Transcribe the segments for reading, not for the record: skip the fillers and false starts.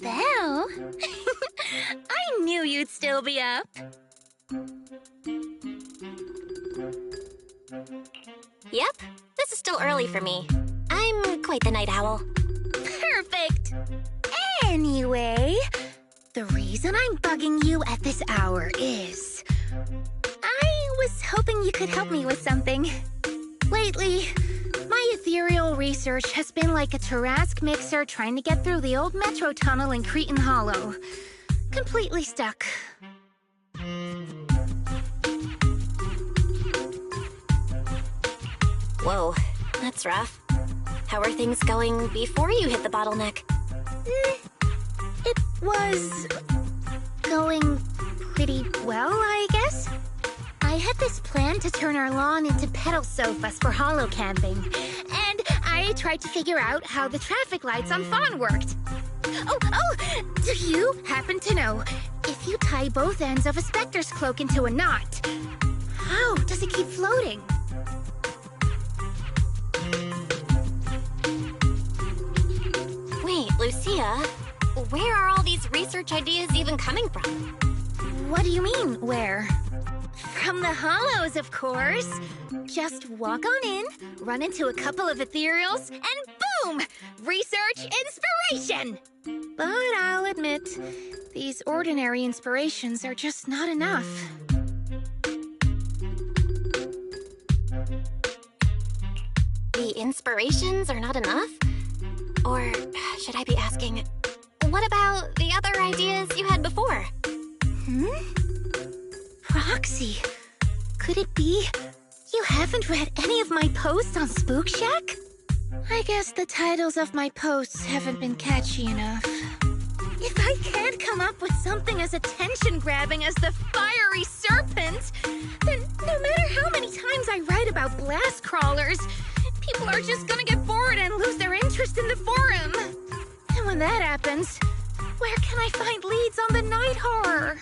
Belle? I knew you'd still be up. Yep, this is still early for me. I'm quite the night owl. Perfect! Anyway, the reason I'm bugging you at this hour is... I was hoping you could help me with something. Lately, my ethereal research has been like a Tarrasque mixer trying to get through the old metro tunnel in Cretan Hollow. Completely stuck. Whoa, that's rough. How are things going before you hit the bottleneck? It was... going pretty well, I guess. I had this plan to turn our lawn into pedal sofas for hollow camping, and I tried to figure out how the traffic lights on Fawn worked. Oh, do you happen to know, if you tie both ends of a Spectre's cloak into a knot, how does it keep floating? Wait, Lucia, where are all these research ideas even coming from? What do you mean, where? From the Hollows, of course. Just walk on in, run into a couple of ethereals, and boom! Research inspiration! But I'll admit, these ordinary inspirations are just not enough. The inspirations are not enough? Or should I be asking, what about the other ideas you had before? Proxy, could it be you haven't read any of my posts on Spook Shack? I guess the titles of my posts haven't been catchy enough. If I can't come up with something as attention-grabbing as the fiery serpent, then no matter how many times I write about blast crawlers, people are just gonna get bored and lose their interest in the forum. And when that happens, where can I find leads on the night horror?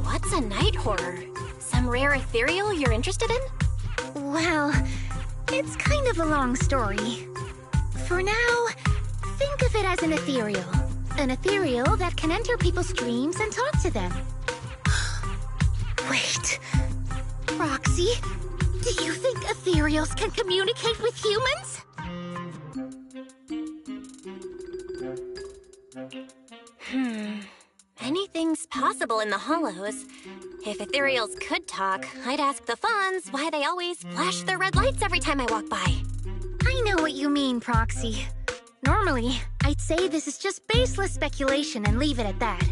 What's a night horror? Some rare ethereal you're interested in? Well, it's kind of a long story. For now, think of it as an ethereal. An ethereal that can enter people's dreams and talk to them. Wait, Roxy, do you think ethereals can communicate with humans? Anything's possible in the Hollows. If ethereals could talk, I'd ask the Fawns why they always flash their red lights every time I walk by. I know what you mean, Proxy. Normally, I'd say this is just baseless speculation and leave it at that.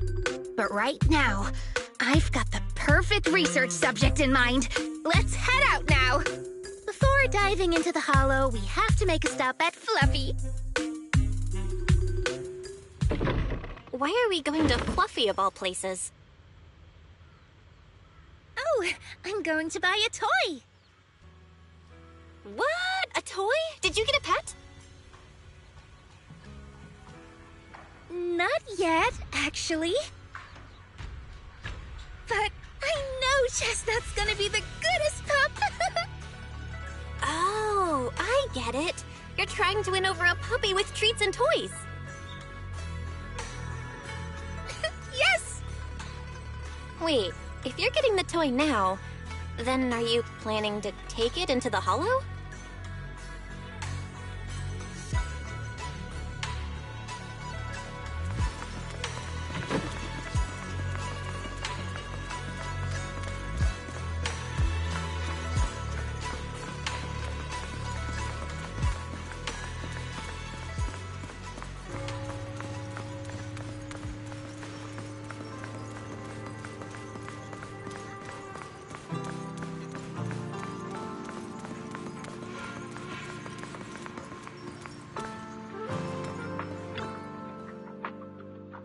But right now, I've got the perfect research subject in mind. Let's head out now. Before diving into the Hollow, we have to make a stop at Fluffy. Why are we going to Fluffy of all places? Oh, I'm going to buy a toy. What? A toy? Did you get a pet? Not yet, actually. But I know Chestnut's gonna be the goodest pup. Oh, I get it. You're trying to win over a puppy with treats and toys. Yes! Wait, if you're getting the toy now, then are you planning to take it into the Hollow?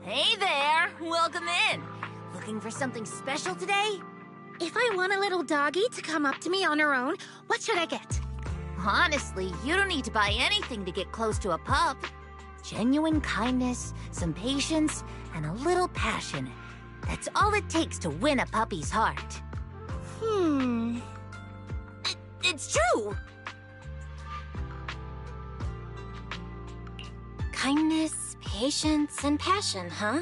Hey there! Welcome in! Looking for something special today? If I want a little doggy to come up to me on her own, what should I get? Honestly, you don't need to buy anything to get close to a pup. Genuine kindness, some patience, and a little passion. That's all it takes to win a puppy's heart. It's true! Kindness, patience, and passion, huh?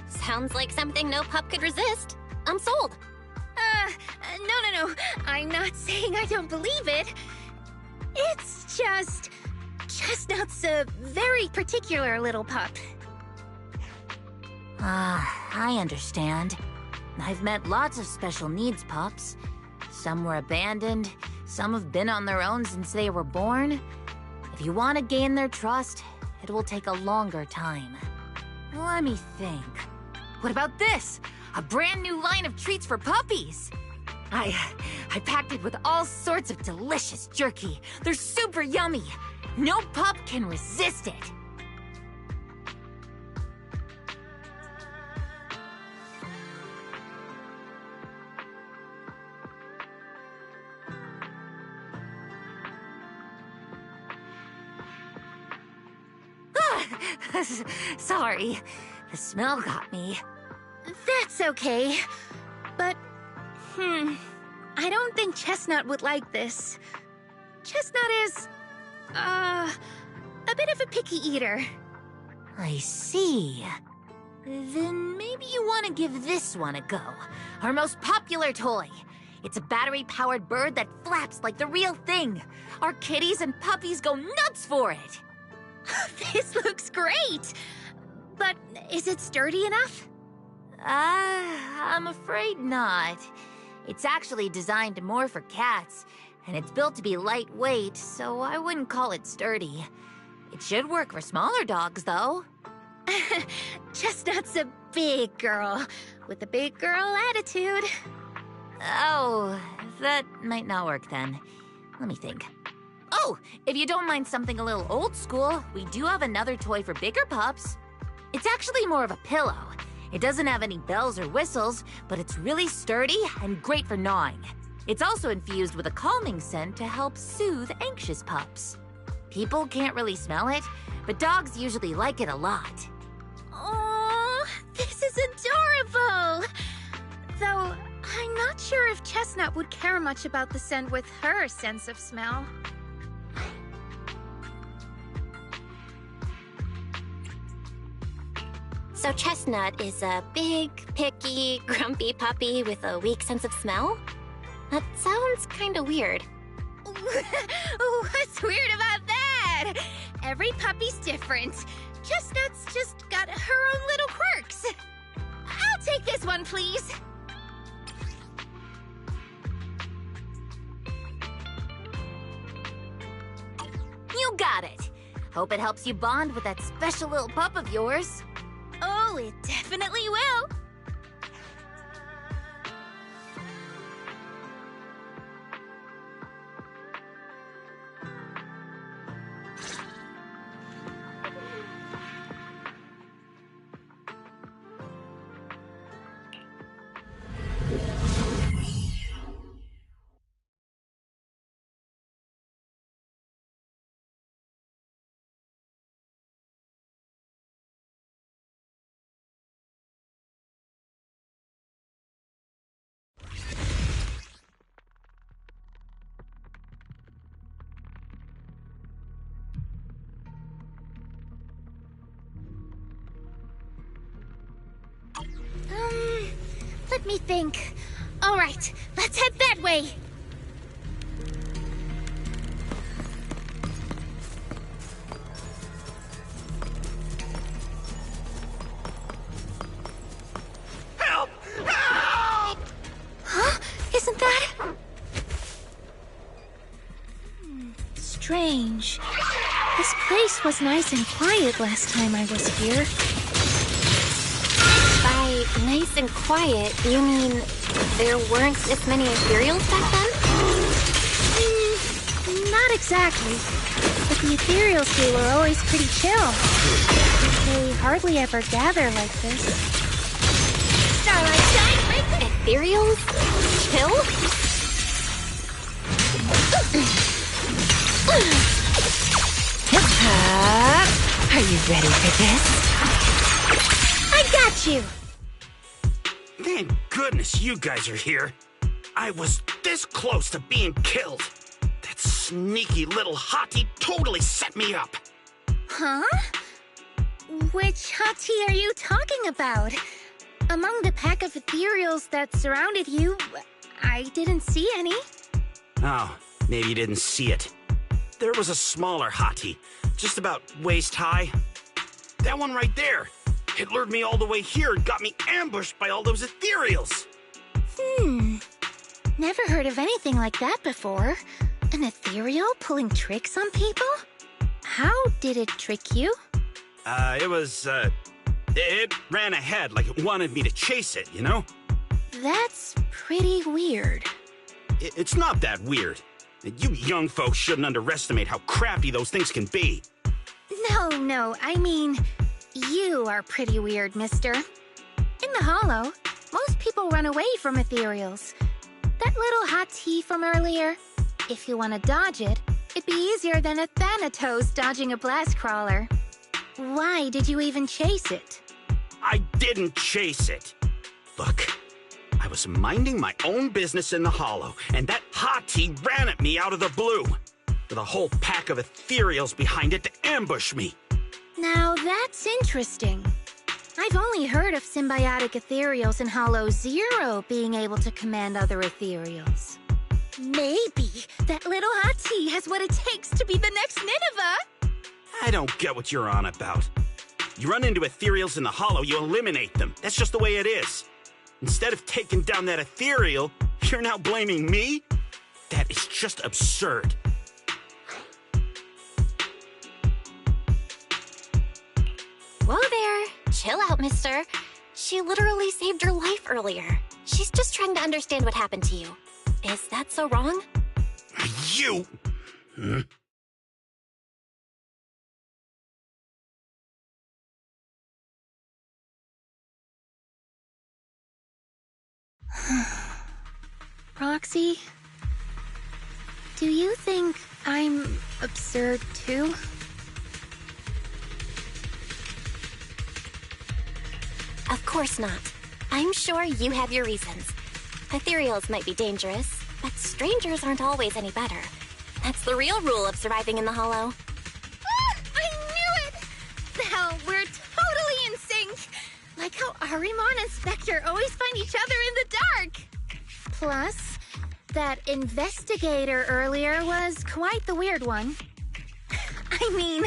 Sounds like something no pup could resist. I'm sold. No. I'm not saying I don't believe it. It's just... Chestnut's a very particular little pup. I understand. I've met lots of special needs pups. Some were abandoned, some have been on their own since they were born. If you want to gain their trust, it will take a longer time. Let me think. What about this? A brand new line of treats for puppies! I packed it with all sorts of delicious jerky. They're super yummy. No pup can resist it. Sorry, the smell got me. That's okay. But, I don't think Chestnut would like this. Chestnut is, a bit of a picky eater. I see. Then maybe you want to give this one a go. Our most popular toy. It's a battery-powered bird that flaps like the real thing. Our kitties and puppies go nuts for it. This looks great! But is it sturdy enough? I'm afraid not. It's actually designed more for cats, and it's built to be lightweight, so I wouldn't call it sturdy. It should work for smaller dogs, though. Chestnut's a big girl, with a big girl attitude. Oh, that might not work then. Let me think. Oh, if you don't mind something a little old school, we do have another toy for bigger pups. It's actually more of a pillow. It doesn't have any bells or whistles, but it's really sturdy and great for gnawing. It's also infused with a calming scent to help soothe anxious pups. People can't really smell it, but dogs usually like it a lot. Oh, this is adorable! Though, I'm not sure if Chestnut would care much about the scent with her sense of smell. So Chestnut is a big, picky, grumpy puppy with a weak sense of smell? That sounds kinda weird. What's weird about that? Every puppy's different. Chestnut's just got her own little quirks. I'll take this one, please. You got it. Hope it helps you bond with that special little pup of yours. Oh, it definitely will. Let me think. All right, let's head that way. Help! Help! Huh? Isn't that... Strange. This place was nice and quiet last time I was here. By nice and quiet, you mean there weren't as many ethereals back then? Not exactly. But the ethereals here were always pretty chill. They hardly ever gather like this. Starlight shine, break the... Ethereals? Chill? Are you ready for this? I got you! Thank goodness you guys are here. I was this close to being killed. That sneaky little hottie totally set me up. Huh? Which hottie are you talking about? Among the pack of ethereals that surrounded you, I didn't see any. Oh, maybe you didn't see it. There was a smaller hottie, just about waist high. That one right there. It lured me all the way here and got me ambushed by all those ethereals. Never heard of anything like that before. An ethereal pulling tricks on people? How did it trick you? It ran ahead like it wanted me to chase it, you know? That's pretty weird. It's not that weird. You young folks shouldn't underestimate how crafty those things can be. No, I mean, you are pretty weird, mister. In the Hollow, most people run away from ethereals. That little hot tea from earlier, if you want to dodge it, it'd be easier than a Thanatos dodging a blast crawler. Why did you even chase it? I didn't chase it. Look, I was minding my own business in the Hollow, and that hottie ran at me out of the blue, with a whole pack of ethereals behind it to ambush me. Now that's interesting. I've only heard of symbiotic ethereals in Hollow Zero being able to command other ethereals. Maybe that little hottie has what it takes to be the next Nineveh. I don't get what you're on about. You run into ethereals in the Hollow, you eliminate them. That's just the way it is. Instead of taking down that ethereal, you're now blaming me? That is just absurd. Whoa there. Chill out, mister. She literally saved your life earlier. She's just trying to understand what happened to you. Is that so wrong? You! Roxy, do you think I'm absurd too? Of course not. I'm sure you have your reasons. Ethereals might be dangerous, but strangers aren't always any better. That's the real rule of surviving in the Hollow. Ah, I knew it! Now we're totally in sync! Like how Ahriman and Spectre always find each other in the dark! Plus, that investigator earlier was quite the weird one. I mean,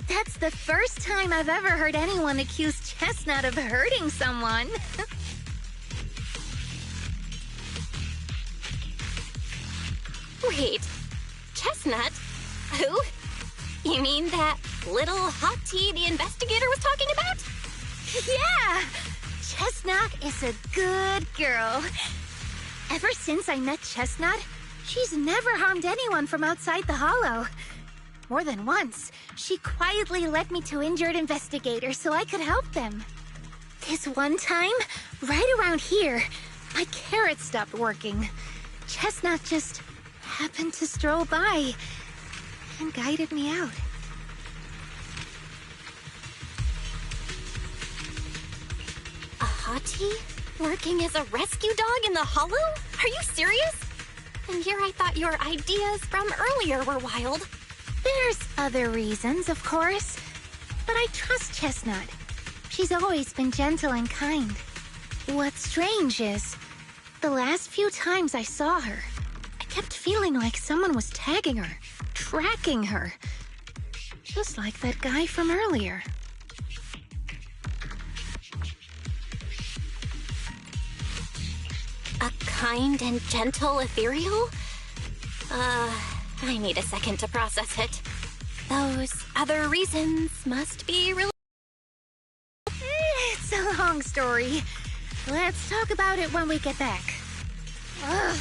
that's the first time I've ever heard anyone accuse Chestnut of hurting someone. Wait, Chestnut? Who? You mean that little hot tea the investigator was talking about? Yeah! Chestnut is a good girl. Ever since I met Chestnut, she's never harmed anyone from outside the Hollow. More than once, she quietly led me to injured investigators so I could help them. This one time, right around here, my carrot stopped working. Chestnut just happened to stroll by and guided me out. A hottie? Working as a rescue dog in the Hollow? Are you serious? And here I thought your ideas from earlier were wild. There's other reasons, of course, but I trust Chestnut. She's always been gentle and kind. What's strange is, the last few times I saw her, I kept feeling like someone was tagging her, tracking her. Just like that guy from earlier. A kind and gentle ethereal? I need a second to process it. Those other reasons must be really... It's a long story. Let's talk about it when we get back. Ugh.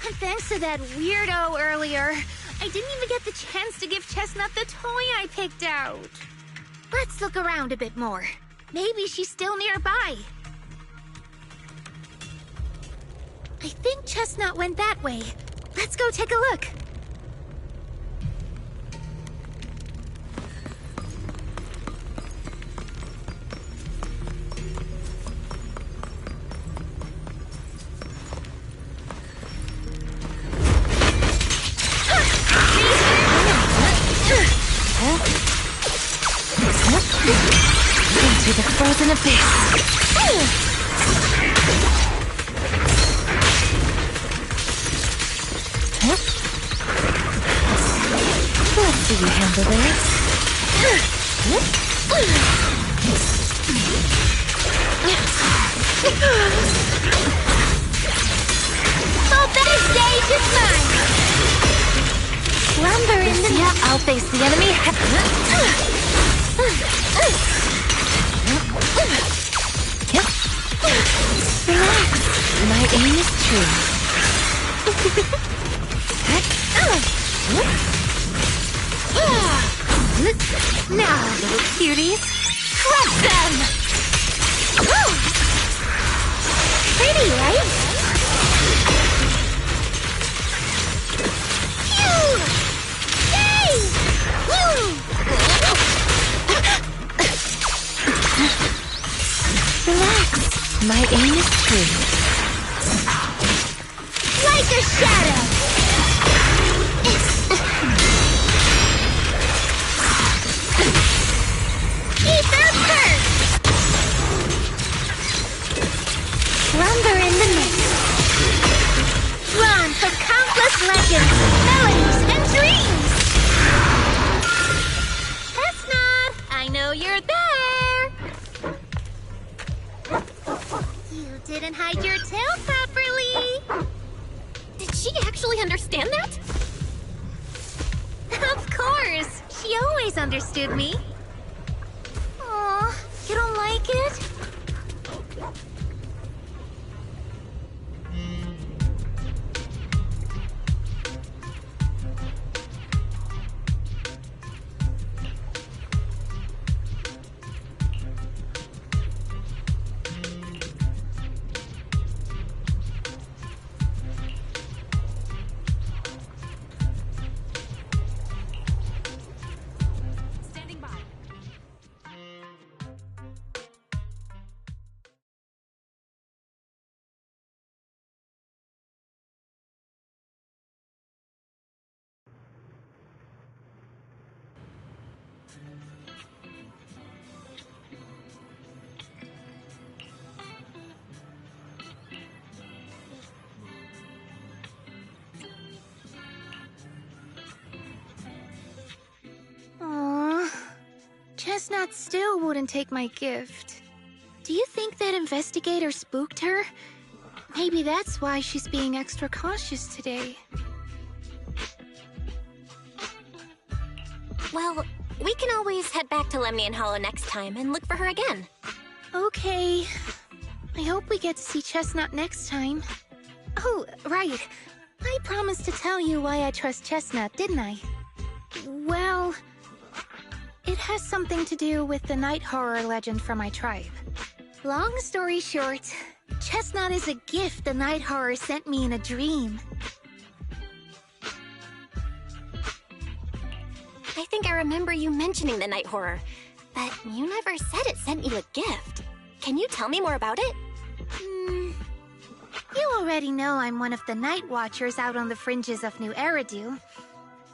And thanks to that weirdo earlier, I didn't even get the chance to give Chestnut the toy I picked out. Let's look around a bit more. Maybe she's still nearby. I think Chestnut went that way. Let's go take a look. was an abyss. Let's see you handle this. Oh, that stage is mine! Lumber in the Yeah, I'll face the enemy. Relax. My aim is true. Now, little cuties, crush them! pretty, right? Phew! Yay! Woo! Relax. My aim is true. Like a shadow! Ether curse! Lumber in the mist. Drawn from countless legends, melodies, and dreams! Chestnut, I know you're there! You didn't hide your tail properly! Did she actually understand that? Of course! She always understood me. Aw, you don't like it? Aww. Chestnut still wouldn't take my gift. Do you think that investigator spooked her? Maybe that's why she's being extra cautious today. Well, we can always head back to Lemnian Hollow next time and look for her again. Okay. I hope we get to see Chestnut next time. Oh, right. I promised to tell you why I trust Chestnut, didn't I? Well, it has something to do with the night horror legend from my tribe. Long story short, Chestnut is a gift the night horror sent me in a dream. I think I remember you mentioning the night horror, but you never said it sent you a gift. Can you tell me more about it? You already know I'm one of the night watchers out on the fringes of New Eridu.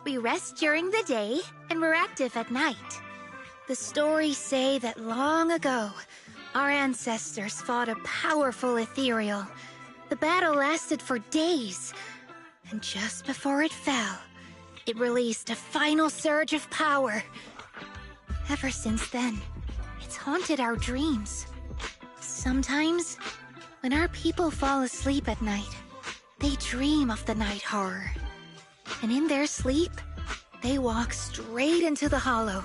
We rest during the day, and we're active at night. The stories say that long ago, our ancestors fought a powerful ethereal. The battle lasted for days, and just before it fell, it released a final surge of power. Ever since then, it's haunted our dreams. Sometimes, when our people fall asleep at night, they dream of the night horror. And in their sleep, they walk straight into the hollow,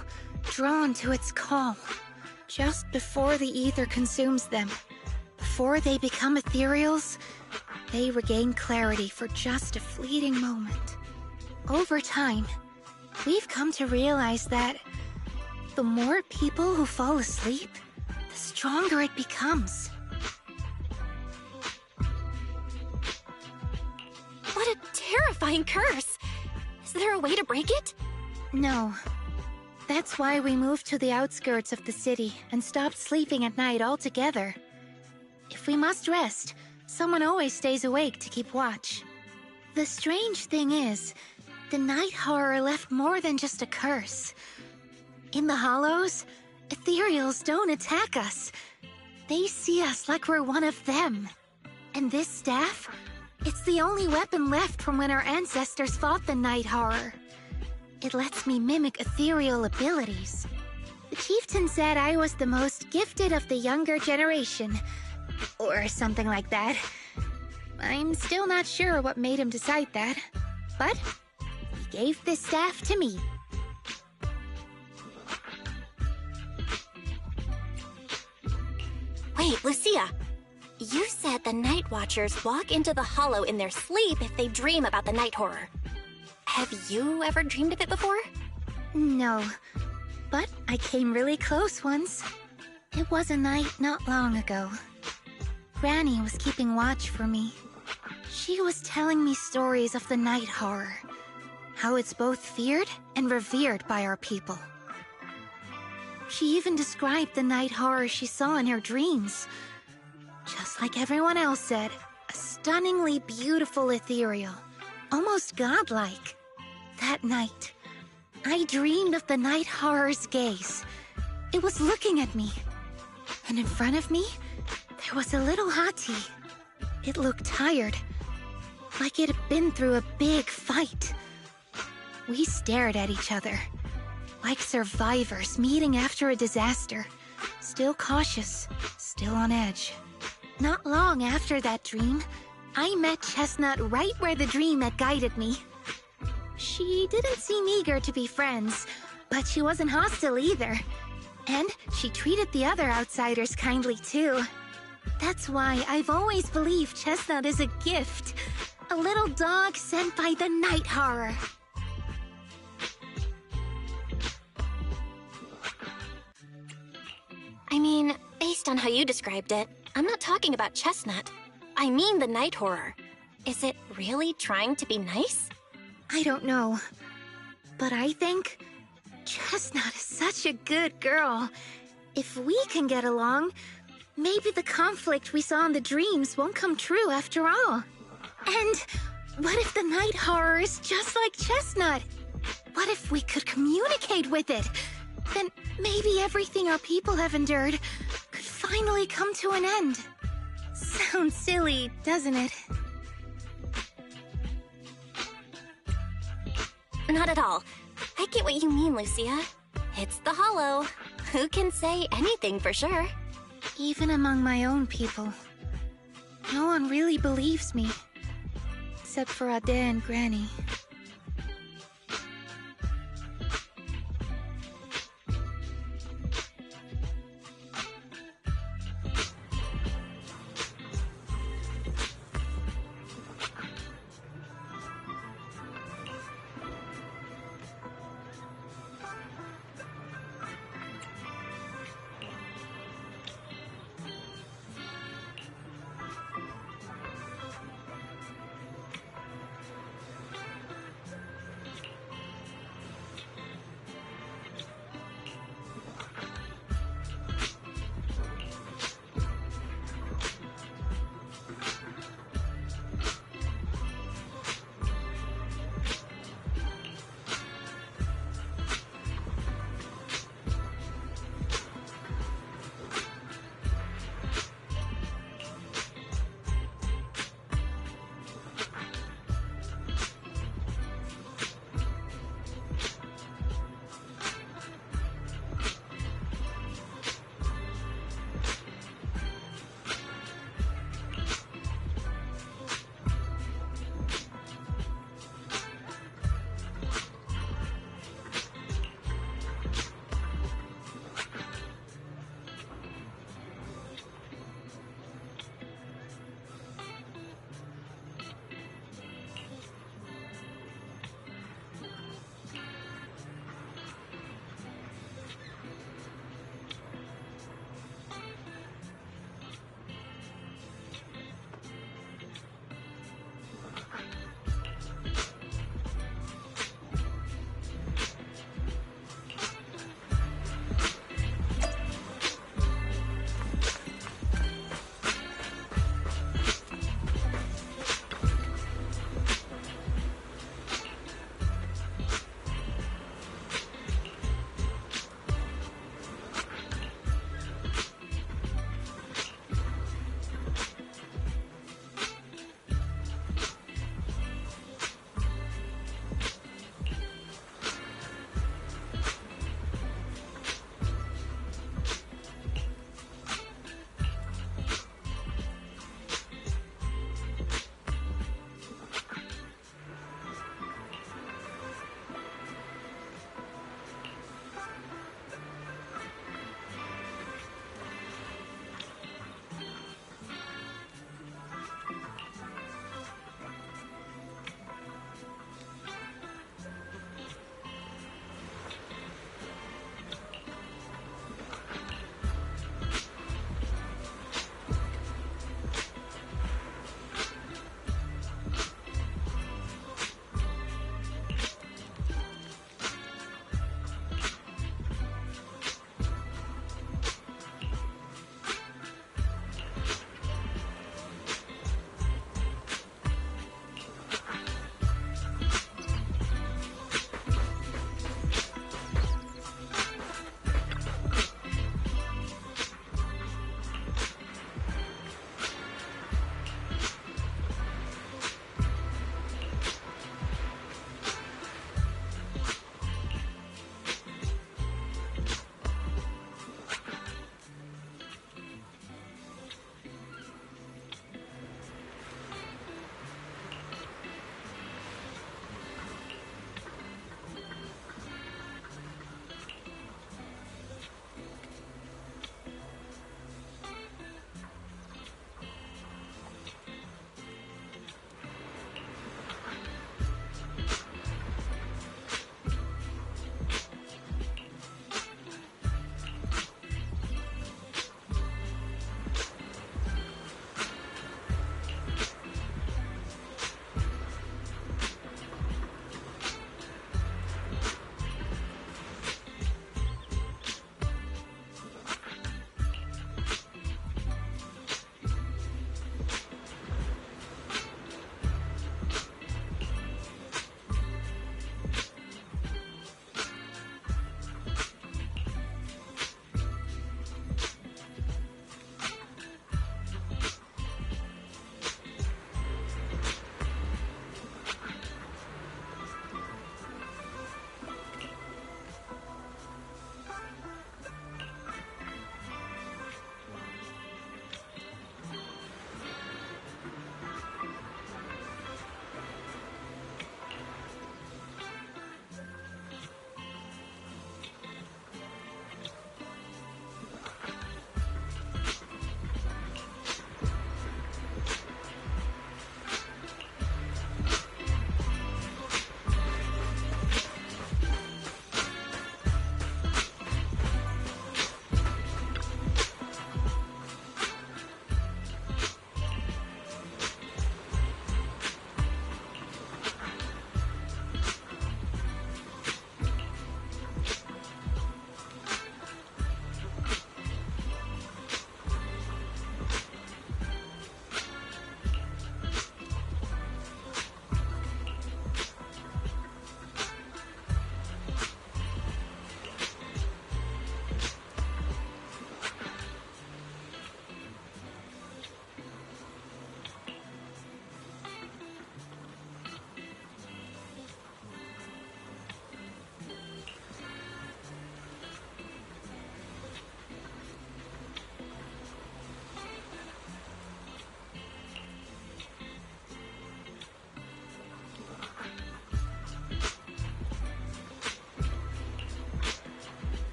drawn to its call. Just before the ether consumes them, before they become ethereals, they regain clarity for just a fleeting moment. Over time, we've come to realize that the more people who fall asleep, the stronger it becomes. What a terrifying curse! Is there a way to break it? No. That's why we moved to the outskirts of the city and stopped sleeping at night altogether. If we must rest, someone always stays awake to keep watch. The strange thing is, the night horror left more than just a curse. In the hollows, ethereals don't attack us. They see us like we're one of them. And this staff? It's the only weapon left from when our ancestors fought the night horror. It lets me mimic ethereal abilities. The chieftain said I was the most gifted of the younger generation. Or something like that. I'm still not sure what made him decide that. But he gave this staff to me. Wait, Lucia. You said the Night Watchers walk into the Hollow in their sleep if they dream about the night horror. Have you ever dreamed of it before? No, but I came really close once. It was a night not long ago. Granny was keeping watch for me. She was telling me stories of the night horror, how it's both feared and revered by our people. She even described the night horror she saw in her dreams. Just like everyone else said, a stunningly beautiful ethereal, almost godlike. That night, I dreamed of the night horror's gaze. It was looking at me. And in front of me, there was a little hottie. It looked tired, like it had been through a big fight. We stared at each other, like survivors meeting after a disaster, still cautious, still on edge. Not long after that dream, I met Chestnut right where the dream had guided me. She didn't seem eager to be friends, but she wasn't hostile either. And she treated the other outsiders kindly too. That's why I've always believed Chestnut is a gift. A little dog sent by the night horror. I mean, based on how you described it, I'm not talking about Chestnut. I mean the night horror. Is it really trying to be nice? I don't know. But I think Chestnut is such a good girl. If we can get along, maybe the conflict we saw in the dreams won't come true after all. And what if the night horror is just like Chestnut? What if we could communicate with it? Then maybe everything our people have endured could finally come to an end. Sounds silly, doesn't it? Not at all. I get what you mean, Lucia. It's the Hollow. Who can say anything for sure? Even among my own people, no one really believes me. Except for Ade and Granny.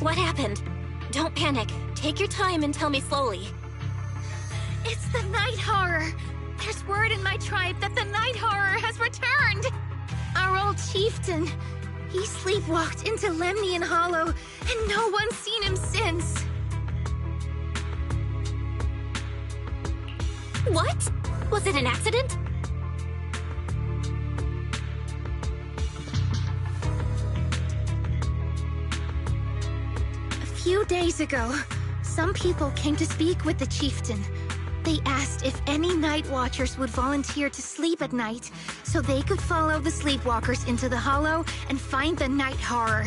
What happened? Don't panic. Take your time and tell me slowly. It's the night horror. There's word in my tribe that the night horror has returned. Our old chieftain. He sleepwalked into Lemnian Hollow, and no one's seen him since. What? Was it an accident? A few days ago, some people came to speak with the chieftain. They asked if any night watchers would volunteer to sleep at night so they could follow the sleepwalkers into the hollow and find the night horror.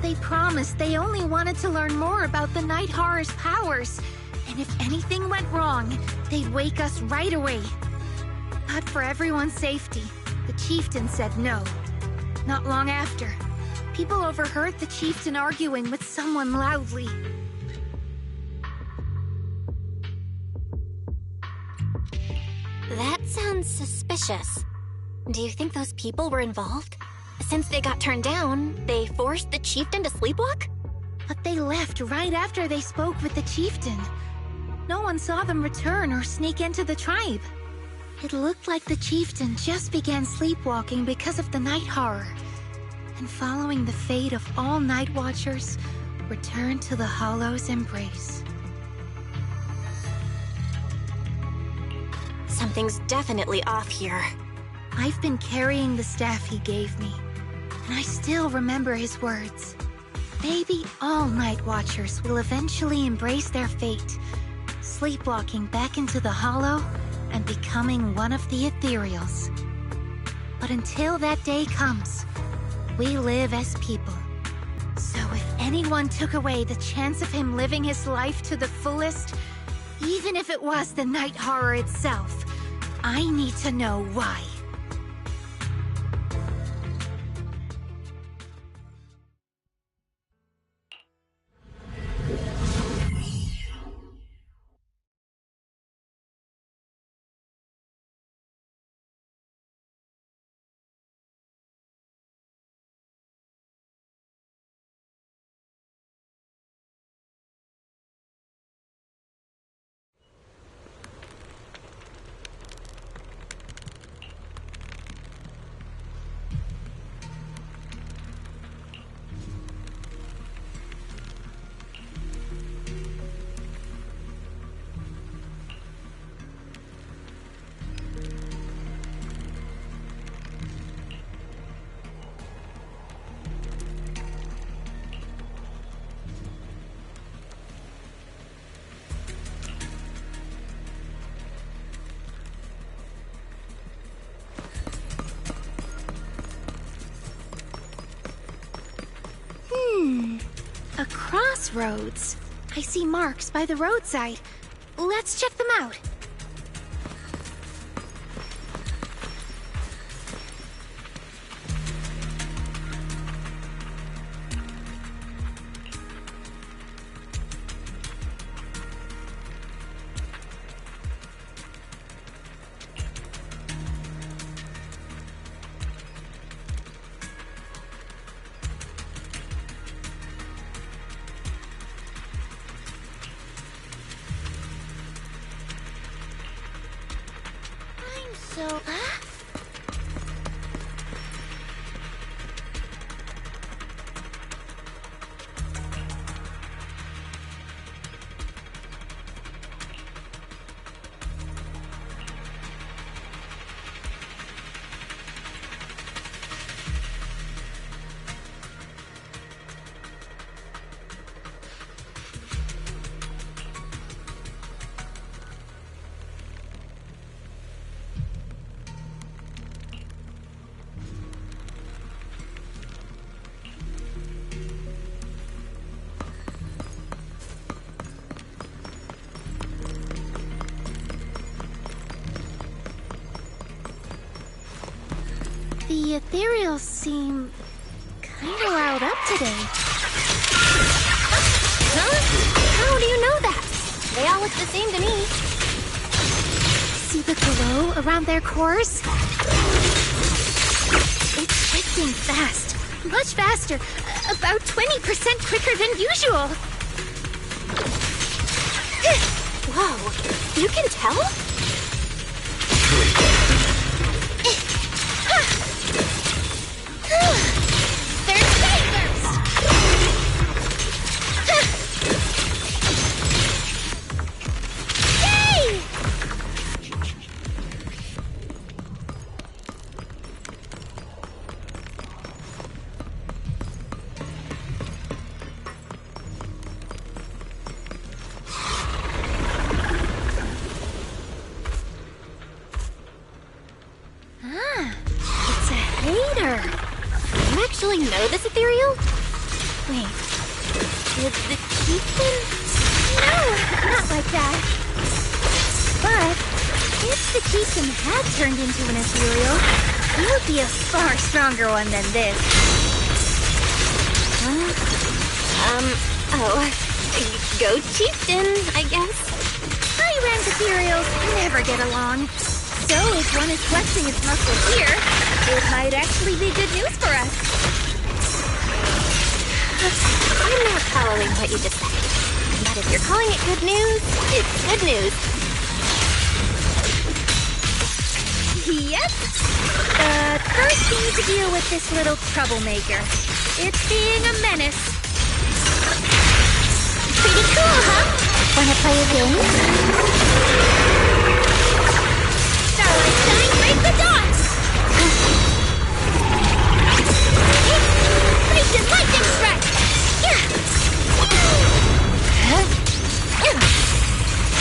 They promised they only wanted to learn more about the night horror's powers, and if anything went wrong, they'd wake us right away. But for everyone's safety, the chieftain said no. Not long after, people overheard the chieftain arguing with someone loudly. That sounds suspicious. Do you think those people were involved? Since they got turned down, they forced the chieftain to sleepwalk? But they left right after they spoke with the chieftain. No one saw them return or sneak into the tribe. It looked like the chieftain just began sleepwalking because of the night horror, and following the fate of all night watchers, returned to the Hollow's embrace. Something's definitely off here. I've been carrying the staff he gave me, and I still remember his words. Maybe all night watchers will eventually embrace their fate, sleepwalking back into the Hollow and becoming one of the ethereals. But until that day comes, we live as people. So if anyone took away the chance of him living his life to the fullest, even if it was the night horror itself, I need to know why. A crossroads. I see marks by the roadside. Let's check them out. So, the ethereals seem kinda riled up today. Huh? How do you know that? They all look the same to me. See the glow around their cores? It's shifting fast. Much faster. About 20% quicker than usual. Whoa, you can tell? There's fingers! Yay! It's a hater. You actually know this ethereal? Wait, did the chieftain? No, not like that. But if the chieftain had turned into an ethereal, he would be a far stronger one than this. Go chieftain, I guess. High-rank ethereals never get along. So if one is flexing its muscle here, it might actually be good news for us. I'm not following what you just said. But if you're calling it good news, it's good news. Yep. But first we need to deal with this little troublemaker. It's being a menace. Pretty cool, huh? Wanna play a game? Starlight Shine, break the dots! Freaking lightning strike!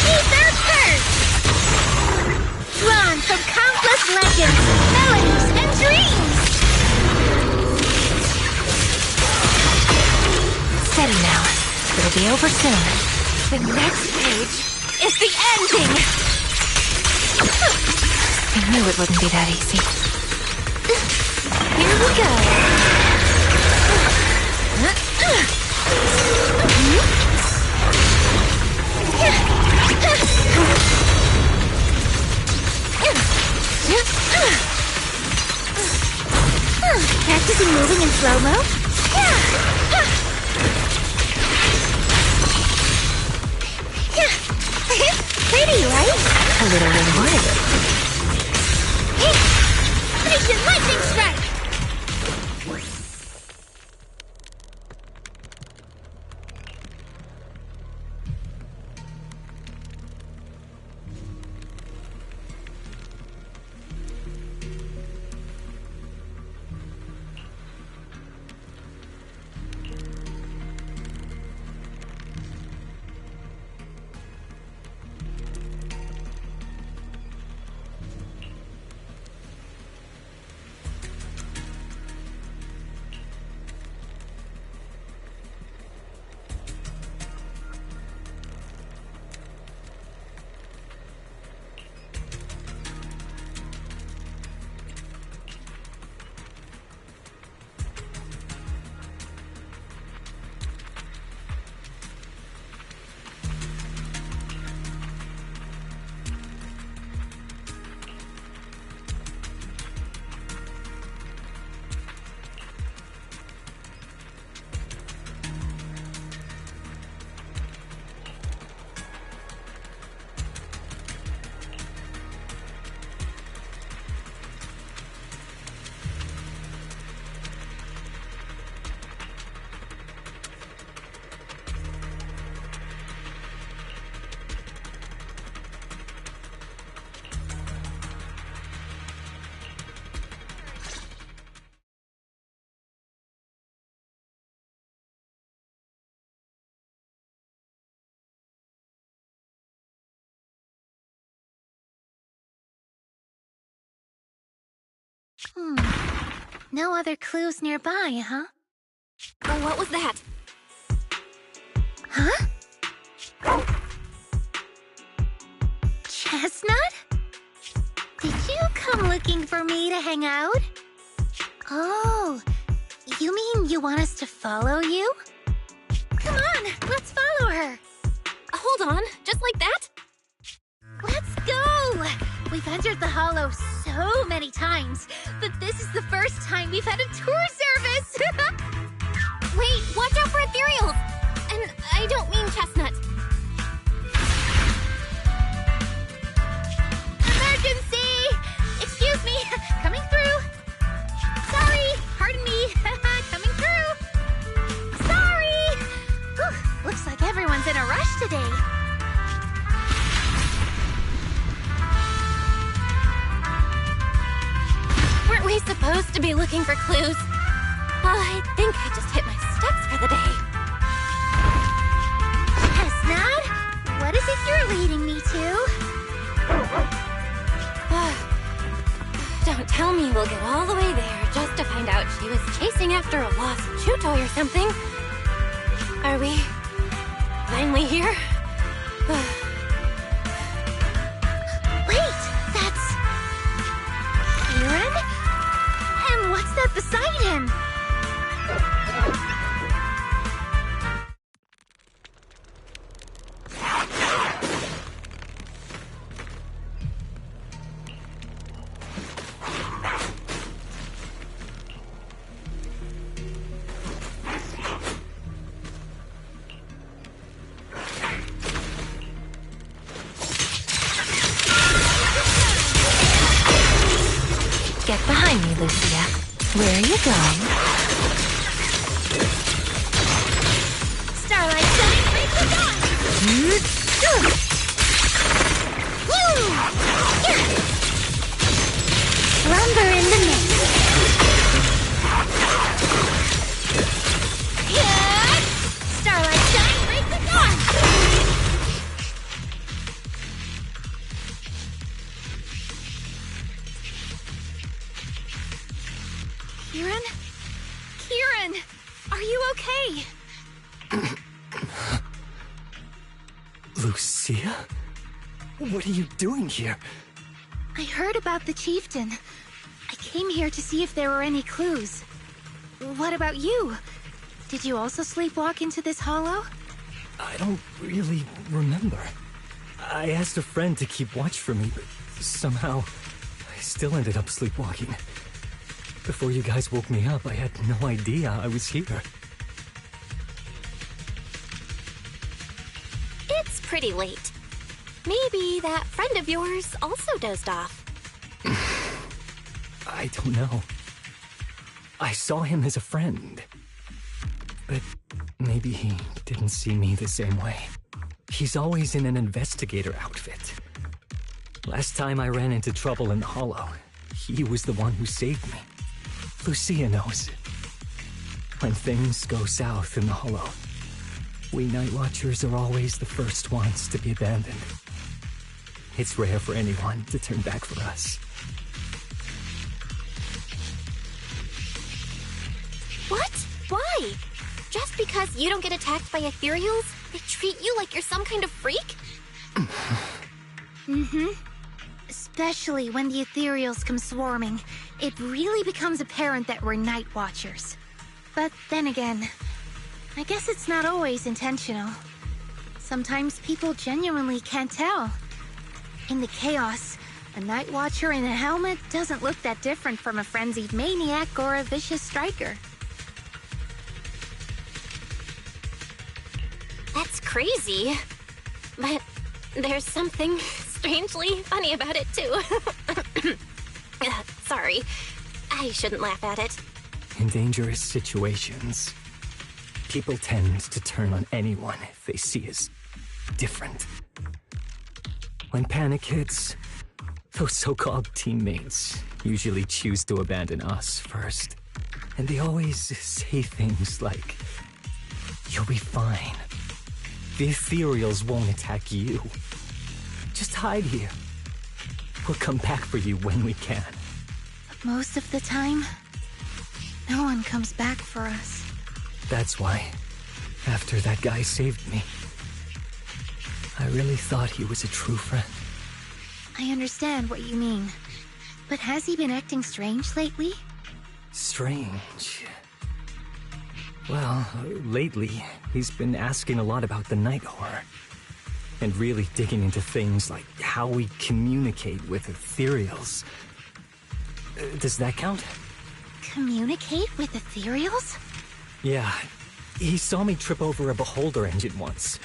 Ether Curse! Drawn from countless legends, melodies, and dreams! Steady now. It'll be over soon. The next page is the ending! I knew it wouldn't be that easy. Here we go. Practicing moving in slow-mo? Pretty, right? A little rewarded. Freaking lightning strike! No other clues nearby, huh? Oh, what was that? Huh? Chestnut? Did you come looking for me to hang out? Oh, you mean you want us to follow you? Come on, let's follow her. Hold on, just like that? Let's go! We've entered the Hollow so many times, but this is the first time we've had a tour service! everyone's in a rush today. Weren't we supposed to be looking for clues? I think I just hit my steps for the day. Chestnut, what is it you're leading me to? Don't tell me we'll get all the way there just to find out she was chasing after a lost chew toy or something. Are we finally here? Wait, that's... Kieran? And what's that beside him? Get behind me, Lucia. Where are you going? Starlight Shine, break the dawn! Slumber in the mist. Starlight Shine, break the dawn! Kieran? Kieran! Are you okay? Lucia? What are you doing here? I heard about the chieftain. I came here to see if there were any clues. What about you? Did you also sleepwalk into this hollow? I don't really remember. I asked a friend to keep watch for me, but somehow I still ended up sleepwalking. Before you guys woke me up, I had no idea I was here. It's pretty late. Maybe that friend of yours also dozed off. I don't know. I saw him as a friend. But maybe he didn't see me the same way. He's always in an investigator outfit. Last time I ran into trouble in the hollow, he was the one who saved me. Lucia knows. When things go south in the hollow, we Night Watchers are always the first ones to be abandoned. It's rare for anyone to turn back for us. What? Why? Just because you don't get attacked by ethereals, they treat you like you're some kind of freak? Especially when the ethereals come swarming, it really becomes apparent that we're Night Watchers. But then again, I guess it's not always intentional. Sometimes people genuinely can't tell. In the chaos, a Night Watcher in a helmet doesn't look that different from a frenzied maniac or a vicious striker. That's crazy. But there's something strangely funny about it, too. Sorry. I shouldn't laugh at it. In dangerous situations, people tend to turn on anyone they see as different. When panic hits, those so-called teammates usually choose to abandon us first. And they always say things like, "You'll be fine. The ethereals won't attack you. Just hide here. We'll come back for you when we can." But most of the time, no one comes back for us. That's why, after that guy saved me, I really thought he was a true friend. I understand what you mean. But has he been acting strange lately? Strange. Well, lately, he's been asking a lot about the night horror. And really digging into things like how we communicate with ethereals. Does that count? Communicate with ethereals? Yeah. He saw me trip over a beholder engine once.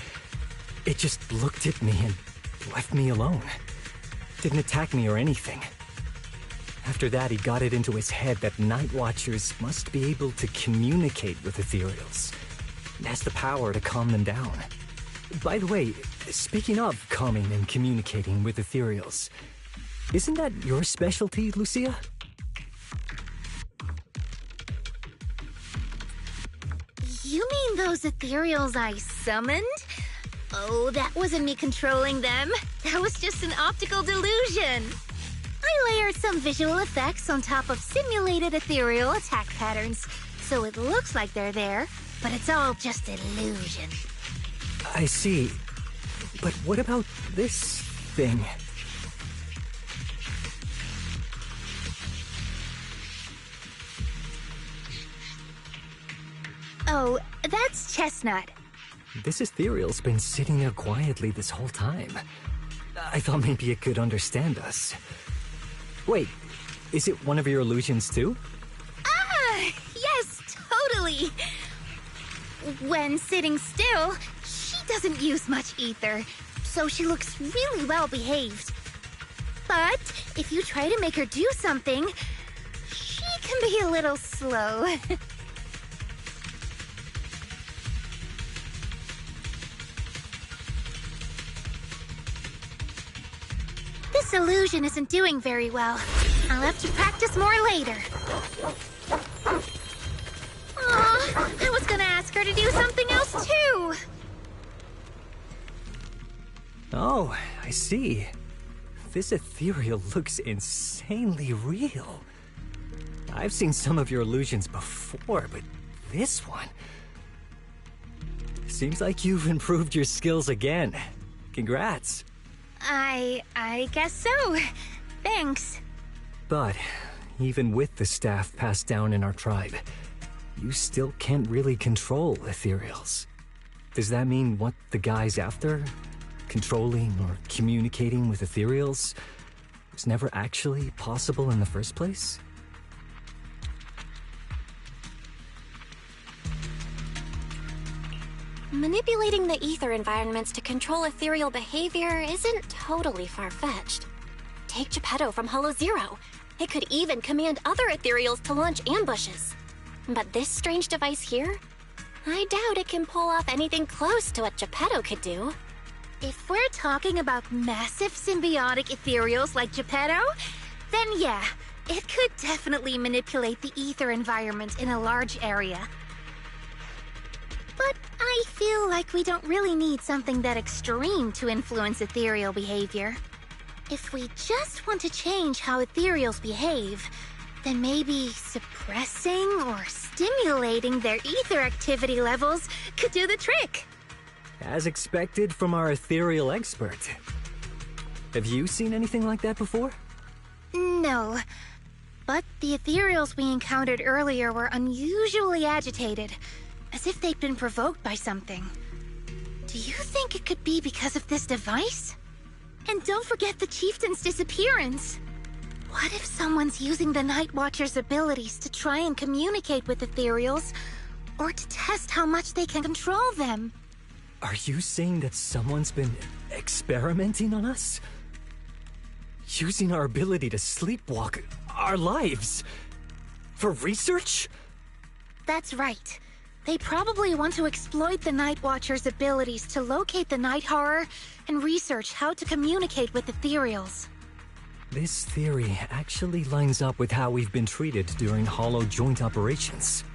It just looked at me and left me alone. Didn't attack me or anything. After that, he got it into his head that Night Watchers must be able to communicate with ethereals. It has the power to calm them down. By the way, speaking of calming and communicating with ethereals, isn't that your specialty, Lucia? You mean those ethereals I summoned? Oh, that wasn't me controlling them. That was just an optical delusion. I layered some visual effects on top of simulated ethereal attack patterns, so it looks like they're there, but it's all just illusion. I see. But what about this thing? Oh, that's Chestnut. This ethereal's been sitting there quietly this whole time. I thought maybe it could understand us. Wait, is it one of your illusions too? Ah, yes, totally. When sitting still, she doesn't use much ether, so she looks really well behaved. But if you try to make her do something, she can be a little slow. This illusion isn't doing very well. I'll have to practice more later. Aw, I was gonna ask her to do something else too. Oh, I see. This ethereal looks insanely real. I've seen some of your illusions before, but this one... Seems like you've improved your skills again. Congrats. I guess so. Thanks. But even with the staff passed down in our tribe, you still can't really control ethereals. Does that mean what the guy's after? Controlling or communicating with ethereals was never actually possible in the first place? Manipulating the ether environments to control ethereal behavior isn't totally far-fetched. Take Geppetto from Hollow Zero. It could even command other ethereals to launch ambushes. But this strange device here? I doubt it can pull off anything close to what Geppetto could do. If we're talking about massive symbiotic ethereals like Geppetto, then yeah, it could definitely manipulate the ether environment in a large area. But I feel like we don't really need something that extreme to influence ethereal behavior. If we just want to change how ethereals behave, then maybe suppressing or stimulating their ether activity levels could do the trick. As expected from our ethereal expert. Have you seen anything like that before? No. But the ethereals we encountered earlier were unusually agitated, as if they'd been provoked by something. Do you think it could be because of this device? And don't forget the chieftain's disappearance. What if someone's using the Night Watcher's abilities to try and communicate with ethereals, or to test how much they can control them? Are you saying that someone's been experimenting on us? Using our ability to sleepwalk our lives? For research? That's right. They probably want to exploit the Night Watcher's abilities to locate the night horror and research how to communicate with ethereals. This theory actually lines up with how we've been treated during Hollow joint operations.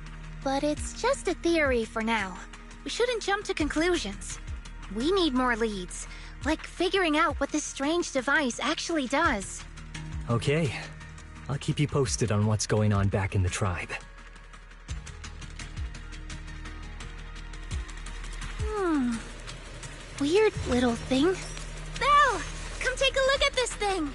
But it's just a theory for now. We shouldn't jump to conclusions. We need more leads, like figuring out what this strange device actually does. Okay. I'll keep you posted on what's going on back in the tribe. Weird little thing. Belle! Come take a look at this thing!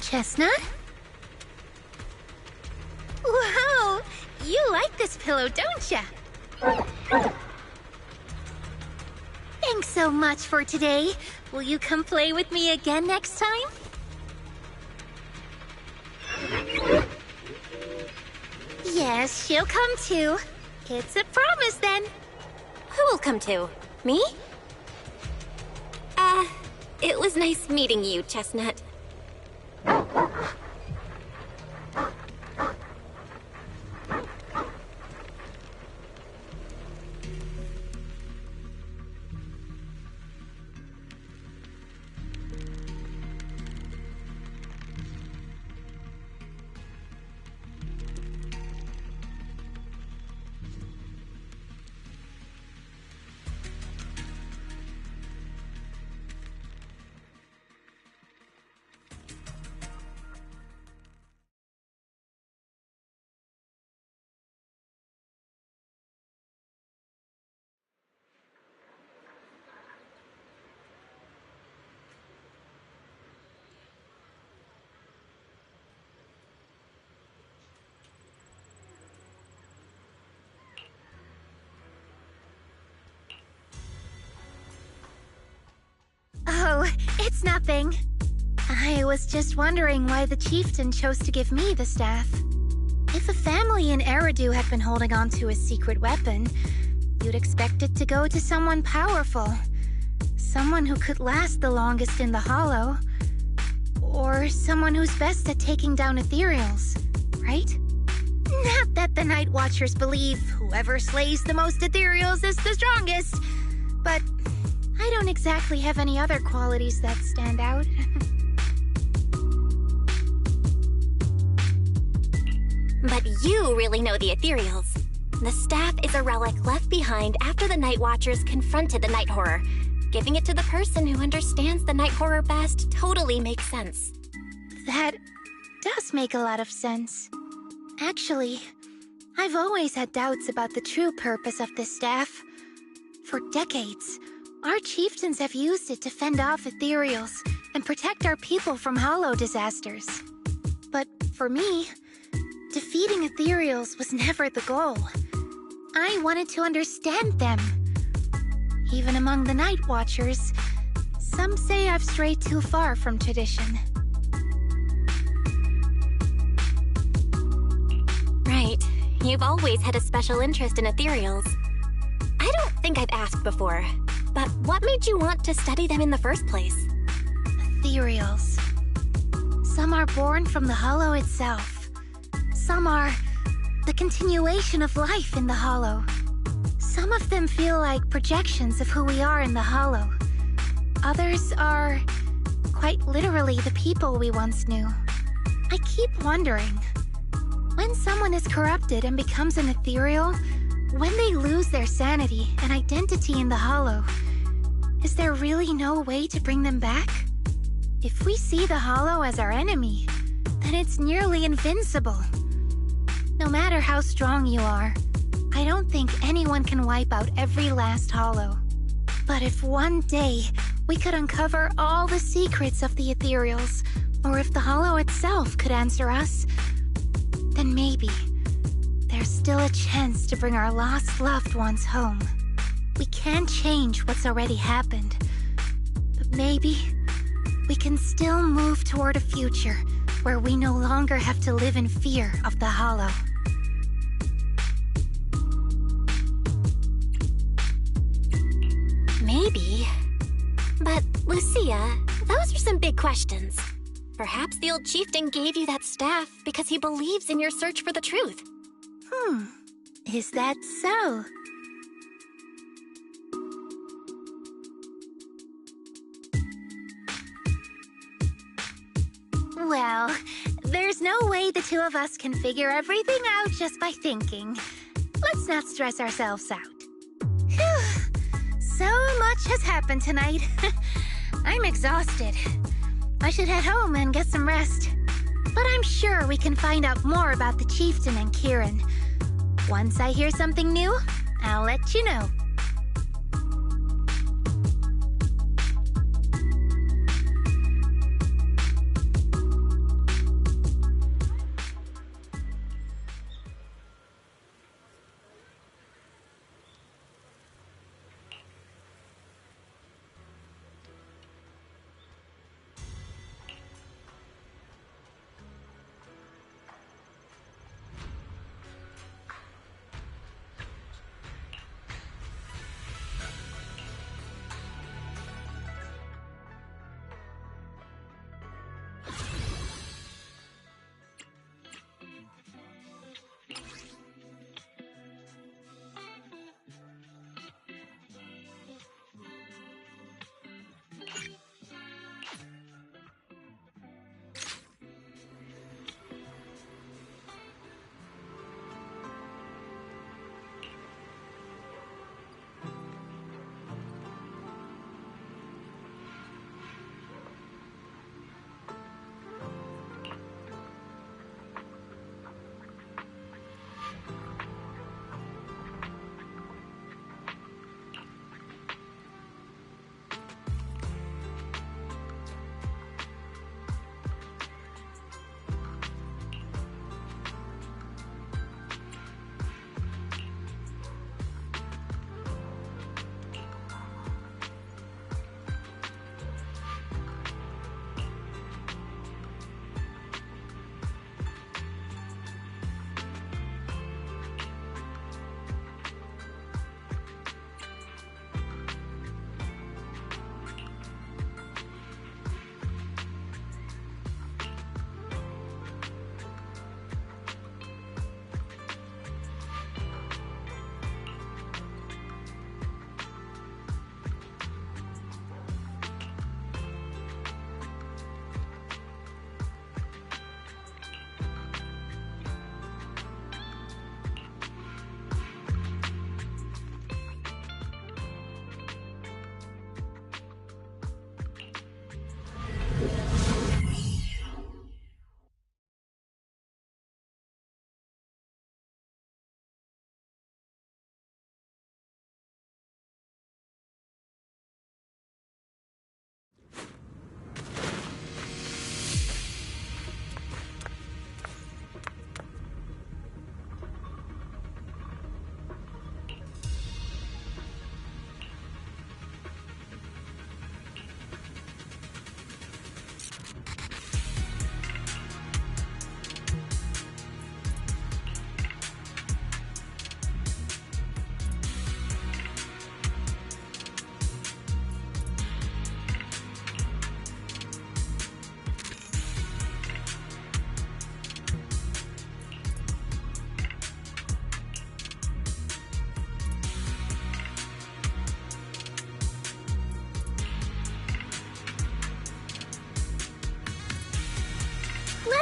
Chestnut? Wow! You like this pillow, don't ya? Thanks so much for today. Will you come play with me again next time? Yes, she'll come too. It's a promise then. Who will come to? Me? It was nice meeting you, Chestnut. Oh, it's nothing. I was just wondering why the chieftain chose to give me the staff. If a family in Eridu had been holding on to a secret weapon, you'd expect it to go to someone powerful. Someone who could last the longest in the Hollow. Or someone who's best at taking down ethereals, right? Not that the Night Watchers believe whoever slays the most ethereals is the strongest, but I don't exactly have any other qualities that stand out. But you really know the ethereals. The staff is a relic left behind after the Night Watchers confronted the Night Horror. Giving it to the person who understands the Night Horror best totally makes sense. That does make a lot of sense. Actually, I've always had doubts about the true purpose of this staff. For decades, our chieftains have used it to fend off ethereals and protect our people from hollow disasters. But for me, defeating ethereals was never the goal. I wanted to understand them. Even among the Night Watchers, some say I've strayed too far from tradition. Right. You've always had a special interest in ethereals. I don't think I've asked before, but what made you want to study them in the first place? Ethereals. Some are born from the Hollow itself. Some are the continuation of life in the Hollow. Some of them feel like projections of who we are in the Hollow. Others are quite literally the people we once knew. I keep wondering, when someone is corrupted and becomes an ethereal, when they lose their sanity and identity in the Hollow, is there really no way to bring them back? If we see the Hollow as our enemy, then it's nearly invincible. No matter how strong you are, I don't think anyone can wipe out every last Hollow. But if one day we could uncover all the secrets of the ethereals, or if the Hollow itself could answer us, then maybe there's still a chance to bring our lost loved ones home. We can't change what's already happened, but maybe we can still move toward a future where we no longer have to live in fear of the Hollow. Maybe. But, Lucia, those are some big questions. Perhaps the old chieftain gave you that staff because he believes in your search for the truth. Is that so? Well, there's no way the two of us can figure everything out just by thinking. Let's not stress ourselves out. Phew. So much has happened tonight. I'm exhausted. I should head home and get some rest. But I'm sure we can find out more about the chieftain and Kieran. Once I hear something new, I'll let you know.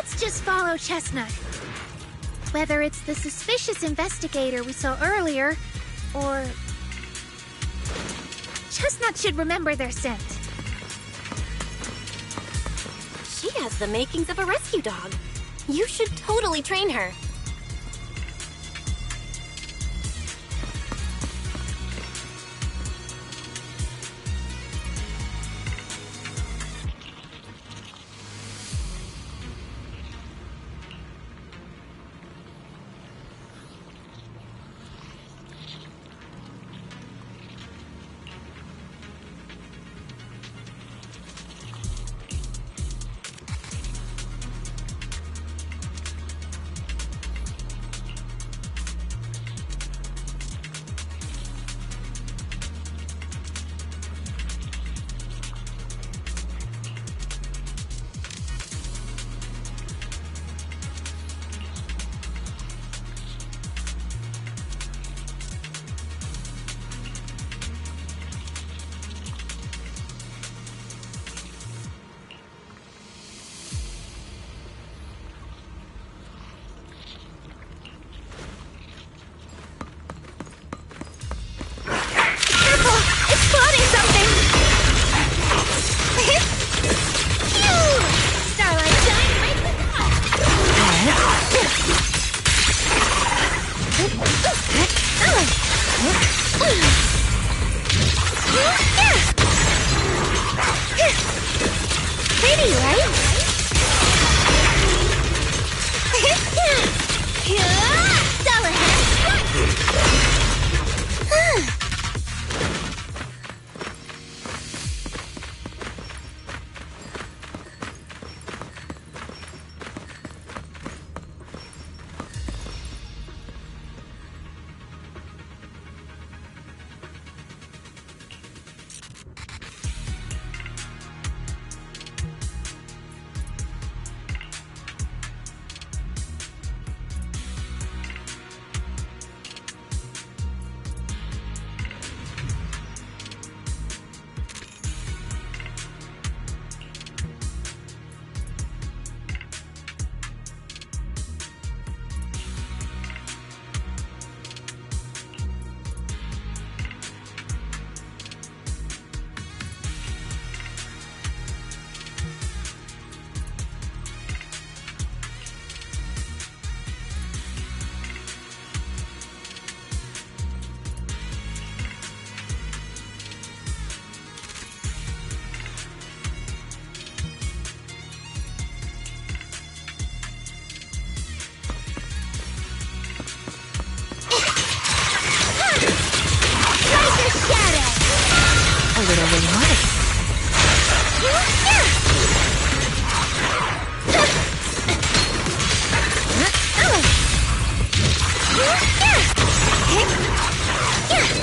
Let's just follow Chestnut. Whether it's the suspicious investigator we saw earlier, or... Chestnut should remember their scent. She has the makings of a rescue dog. You should totally train her.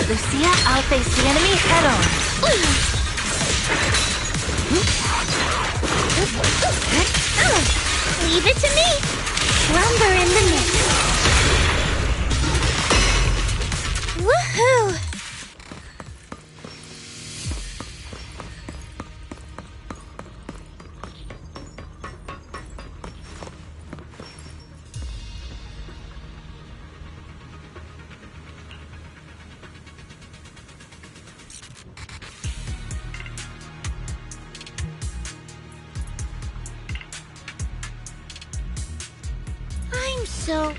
Lucia, I'll face the enemy head on. Leave it to me. Slumber in the mist. Woohoo! So...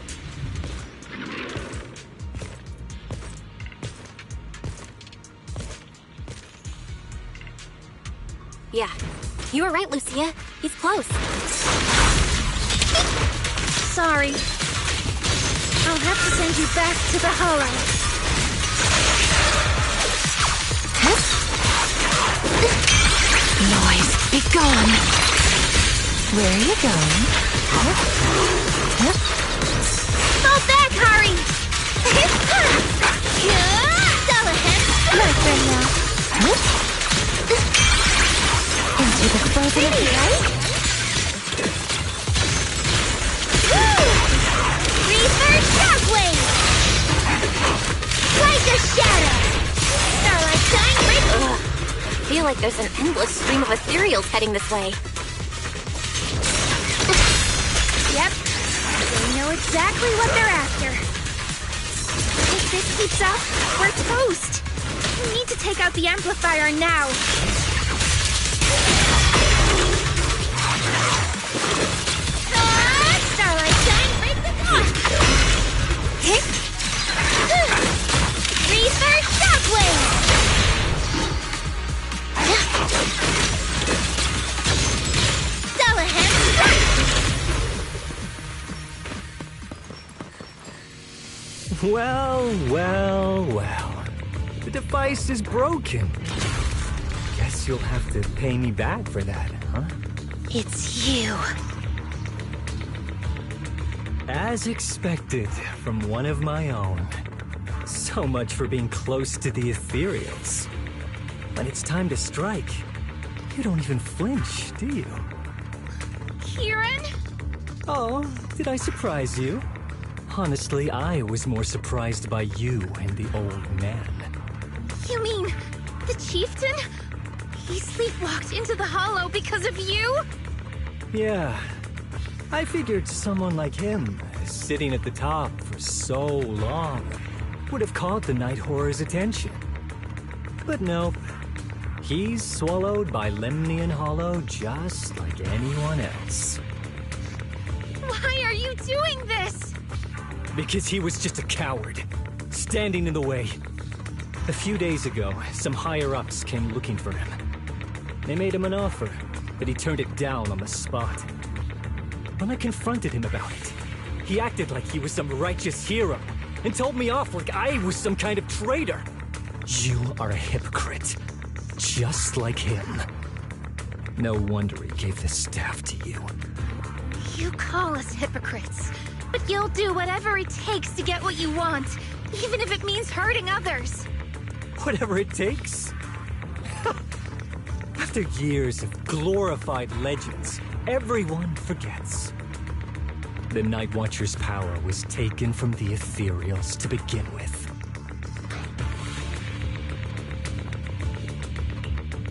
Yeah, you were right, Lucia. He's close. Sorry. I'll have to send you back to the Hollow. Noise, be gone. Where are you going? Fall back, Hari! Not a friend now. Into the frozen Pretty, right? Woo! Reaper Shockwave! Like a shadow! Starlight shine right... Ugh. I feel like there's an endless stream of ethereals heading this way. exactly what they're after. If this keeps up, we're toast. We need to take out the amplifier now. Starlight Shine, break the dawn! Reaper Shockwave! Dullahan Strike! Well. The device is broken. Guess you'll have to pay me back for that, huh? It's you. As expected from one of my own. So much for being close to the ethereals. When it's time to strike, you don't even flinch, do you? Kieran? Oh, did I surprise you? Honestly, I was more surprised by you and the old man. You mean the chieftain? He sleepwalked into the hollow because of you? Yeah. I figured someone like him, sitting at the top for so long, would have caught the Night Horror's attention. But nope. He's swallowed by Lemnian Hollow just like anyone else. Why are you doing this? Because he was just a coward, standing in the way. A few days ago, some higher-ups came looking for him. They made him an offer, but he turned it down on the spot. When I confronted him about it, he acted like he was some righteous hero and told me off like I was some kind of traitor. You are a hypocrite, just like him. No wonder he gave the staff to you. You call us hypocrites, but you'll do whatever it takes to get what you want, even if it means hurting others. Whatever it takes? After years of glorified legends, everyone forgets. The Night Watcher's power was taken from the ethereals to begin with.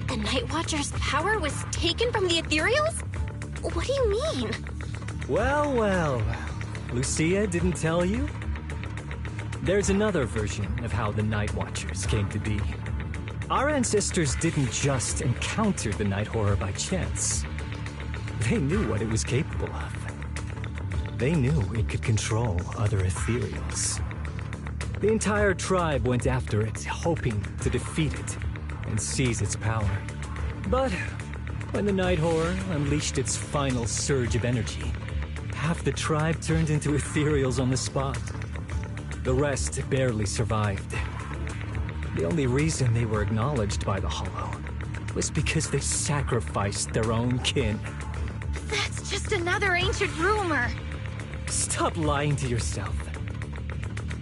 The Night Watcher's power was taken from the ethereals? What do you mean? Well. Lucia didn't tell you? There's another version of how the Night Watchers came to be. Our ancestors didn't just encounter the Night Horror by chance. They knew what it was capable of. They knew it could control other ethereals. The entire tribe went after it, hoping to defeat it and seize its power. But when the Night Horror unleashed its final surge of energy, half the tribe turned into ethereals on the spot. The rest barely survived. The only reason they were acknowledged by the Hollow was because they sacrificed their own kin. That's just another ancient rumor. Stop lying to yourself.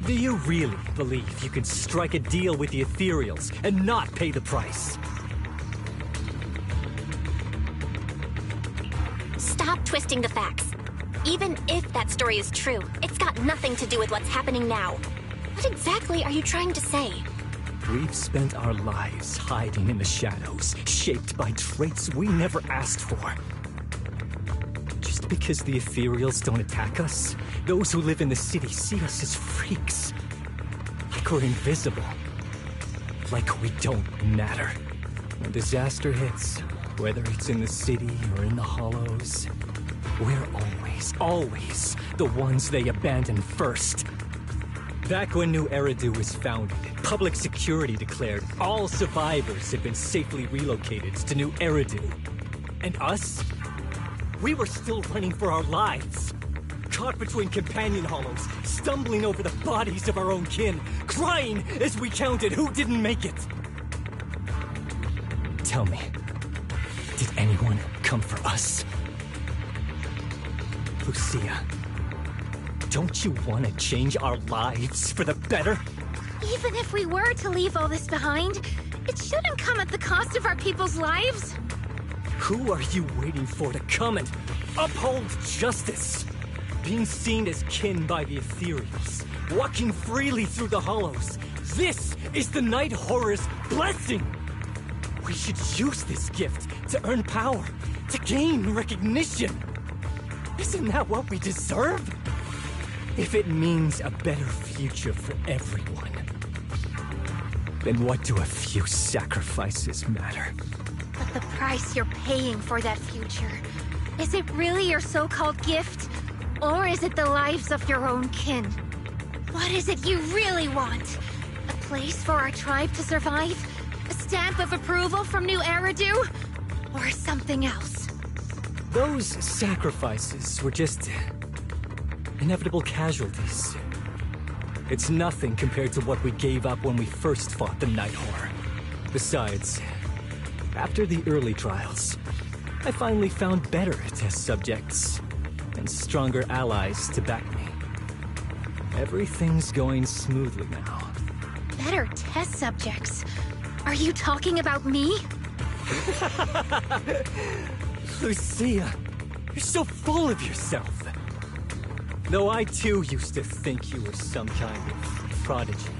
Do you really believe you can strike a deal with the ethereals and not pay the price? Stop twisting the facts. Even if that story is true, it's got nothing to do with what's happening now. What exactly are you trying to say? We've spent our lives hiding in the shadows, shaped by traits we never asked for. Just because the ethereals don't attack us, those who live in the city see us as freaks. Like we're invisible. Like we don't matter. When disaster hits, whether it's in the city or in the hollows, we're always the ones they abandon first. Back when New Eridu was founded, public security declared all survivors had been safely relocated to New Eridu. And us? We were still running for our lives. Caught between companion hollows, stumbling over the bodies of our own kin, crying as we counted who didn't make it. Tell me, did anyone come for us? Lucia, don't you want to change our lives for the better? Even if we were to leave all this behind, it shouldn't come at the cost of our people's lives. Who are you waiting for to come and uphold justice? Being seen as kin by the ethereals, walking freely through the hollows. This is the Night Horror's blessing! We should use this gift to earn power, to gain recognition. Isn't that what we deserve? if it means a better future for everyone, then what do a few sacrifices matter? But the price you're paying for that future, is it really your so-called gift? Or is it the lives of your own kin? What is it you really want? A place for our tribe to survive? A stamp of approval from New Eridu? Or something else? Those sacrifices were just inevitable casualties. It's nothing compared to what we gave up when we first fought the Night Horror. Besides, after the early trials, I finally found better test subjects and stronger allies to back me. Everything's going smoothly now. Better test subjects? Are you talking about me? Lucia, you're so full of yourself. Though I too used to think you were some kind of prodigy,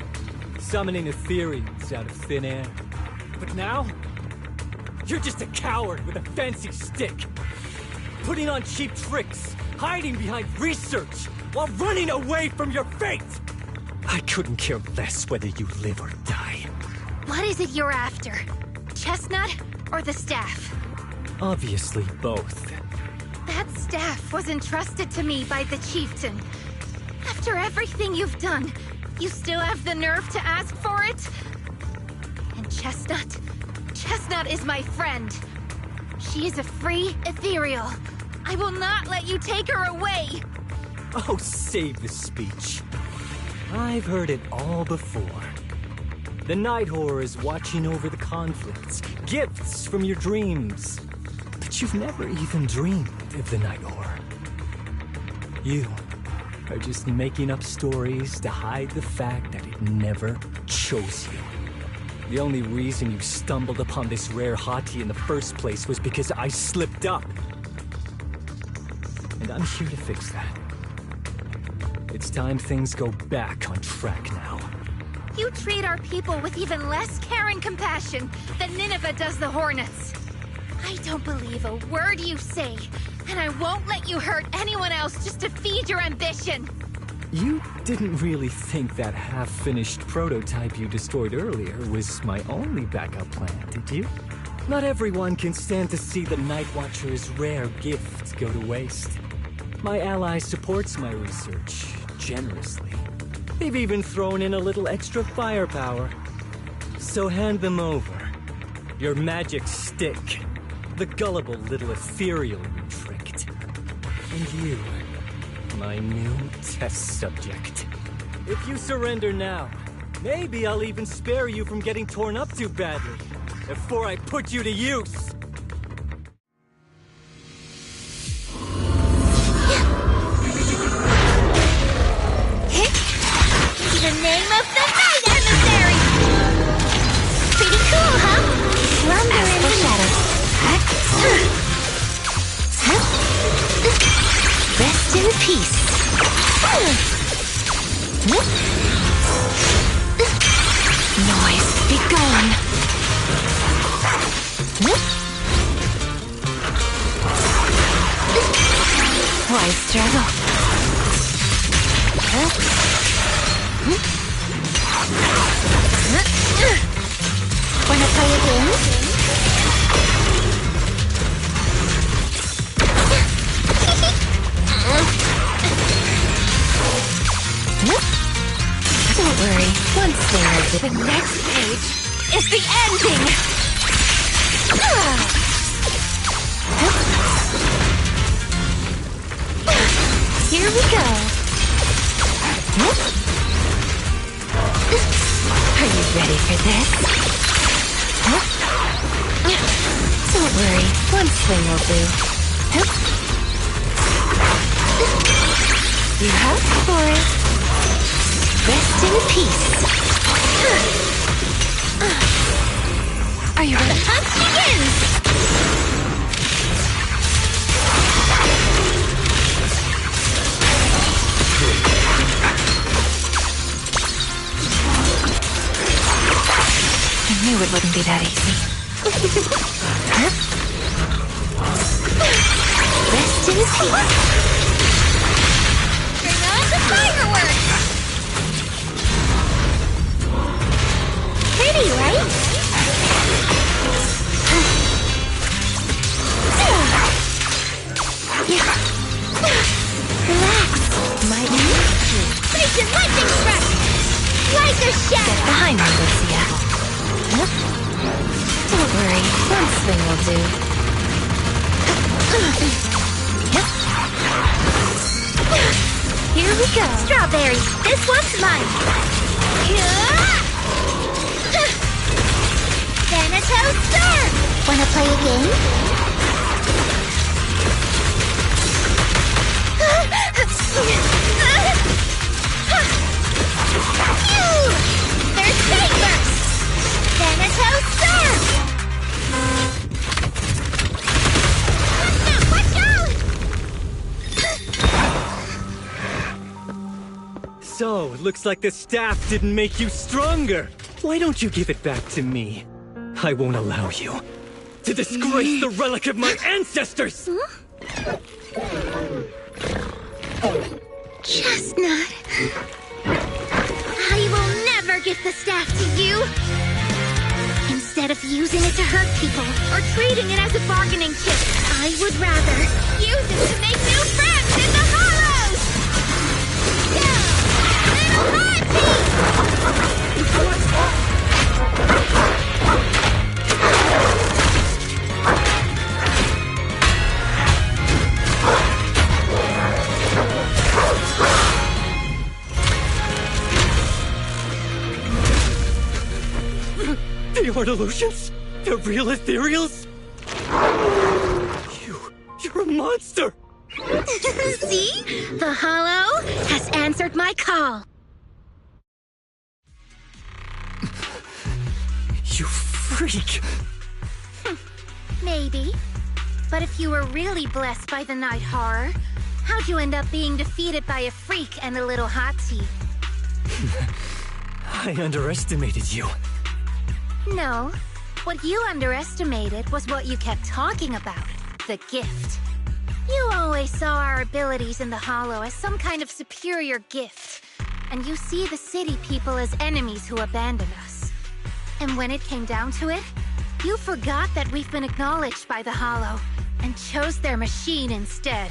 summoning Ethereals out of thin air. But now, you're just a coward with a fancy stick, putting on cheap tricks, hiding behind research, while running away from your fate! I couldn't care less whether you live or die. What is it you're after? Chestnut or the staff? Obviously both. That staff was entrusted to me by the chieftain. After everything you've done, you still have the nerve to ask for it? And Chestnut? Chestnut is my friend. She is a free ethereal. I will not let you take her away! Oh, save the speech. I've heard it all before. The Night Horror is watching over the conflicts, gifts from your dreams. But you've never even dreamed of the Night Horror. You are just making up stories to hide the fact that it never chose you. The only reason you stumbled upon this rare hottie in the first place was because I slipped up. And I'm here to fix that. It's time things go back on track now. You treat our people with even less care and compassion than Nineveh does the Hornets. I don't believe a word you say, and I won't let you hurt anyone else just to feed your ambition. You didn't really think that half-finished prototype you destroyed earlier was my only backup plan, did you? Not everyone can stand to see the Night Watcher's rare gift go to waste. My ally supports my research generously. They've even thrown in a little extra firepower. So hand them over. Your magic stick. The gullible little ethereal you tricked. And you, my new test subject. If you surrender now, maybe I'll even spare you from getting torn up too badly before I put you to use. The name of the night emissary! Pretty cool, huh? Slumber in the shadows. Rest in peace. Noise, be gone. Why struggle? Wanna play a game? Don't worry, one thing will do. The next page is the ending! Here we go. Are you ready for this? Don't worry, one swing will do. You asked for it. Rest in peace. Are you ready? The hunt begins! I knew it wouldn't be that easy. Rest in peace. Bring on the Fireworks! Pretty, right? Relax. Might need you. Station lightning strike! Like a shadow! Get behind me, Lucia. Huh? Don't worry, one swing will do. Here we go. Strawberry, this one's mine. Thanatos Surf! Wanna play a game? There's Sabers! Thanatos Surf! Watch out! So, looks like the staff didn't make you stronger. Why don't you give it back to me? I won't allow you to disgrace the relic of my ancestors! Chestnut! I will never give the staff to you! Instead of using it to hurt people, or treating it as a bargaining chip, I would rather use it to make new friends in the hollows! The art illusions? The real ethereals? You're a monster! See? The hollow has answered my call. You freak! Maybe. But if you were really blessed by the night horror, how'd you end up being defeated by a freak and a little hot tea? I underestimated you. No. What you underestimated was what you kept talking about. The gift. You always saw our abilities in the Hollow as some kind of superior gift. And you see the city people as enemies who abandon us. And when it came down to it, you forgot that we've been acknowledged by the Hollow and chose their machine instead.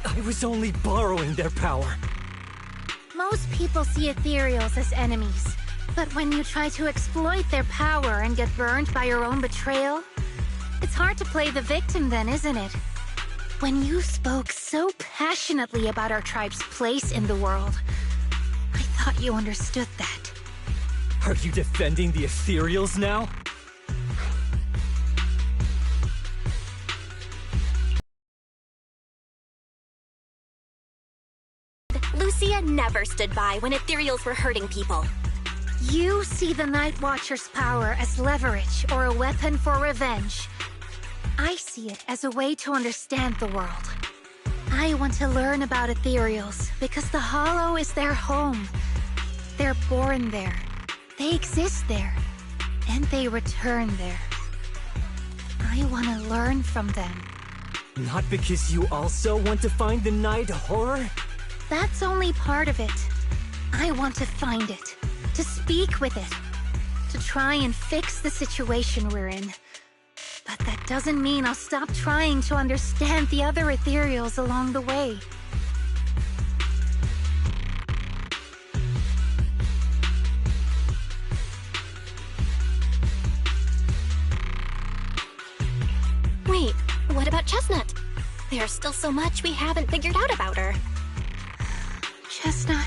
I was only borrowing their power. Most people see ethereals as enemies. But when you try to exploit their power and get burned by your own betrayal, it's hard to play the victim then, isn't it? When you spoke so passionately about our tribe's place in the world, I thought you understood that. Are you defending the ethereals now? Lucia never stood by when ethereals were hurting people. You see the Night Watcher's power as leverage or a weapon for revenge. I see it as a way to understand the world. I want to learn about ethereals because the Hollow is their home. They're born there. They exist there. And they return there. I want to learn from them. Not because you also want to find the night horror? That's only part of it. I want to find it. To speak with it. To try and fix the situation we're in. But that doesn't mean I'll stop trying to understand the other ethereals along the way. Wait, what about Chestnut? There's still so much we haven't figured out about her. Chestnut,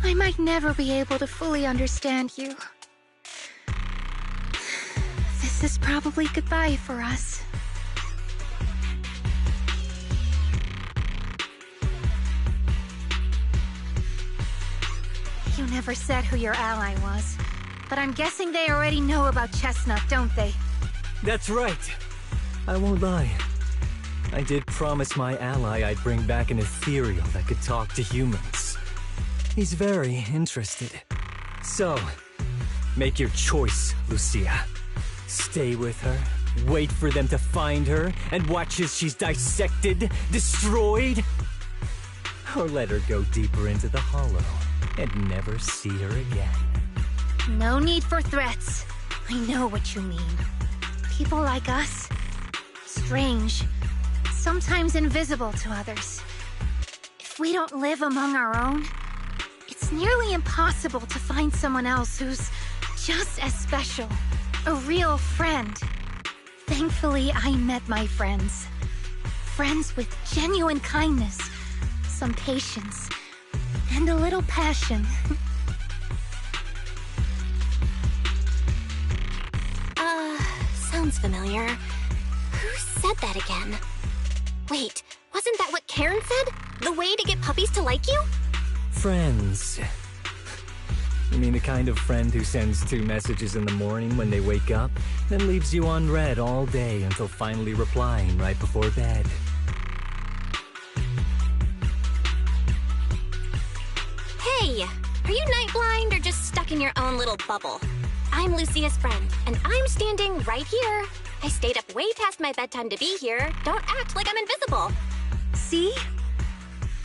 I might never be able to fully understand you. This is probably goodbye for us. You never said who your ally was, but I'm guessing they already know about Chestnut, don't they? That's right. I won't lie. I did promise my ally I'd bring back an ethereal that could talk to humans. He's very interested. So, make your choice, Lucia. Stay with her, wait for them to find her, and watch as she's dissected, destroyed? Or let her go deeper into the hollow and never see her again. No need for threats. I know what you mean. People like us, strange, sometimes invisible to others. If we don't live among our own, it's nearly impossible to find someone else who's just as special. A real friend. Thankfully, I met my friends. Friends with genuine kindness, some patience, and a little passion. Sounds familiar. Who said that again? Wait, wasn't that what Karen said? The way to get puppies to like you? Friends. You mean the kind of friend who sends 2 messages in the morning when they wake up, then leaves you unread all day until finally replying right before bed? Hey, are you night blind or just stuck in your own little bubble? I'm Lucia's friend, and I'm standing right here. I stayed up way past my bedtime to be here. Don't act like I'm invisible. See?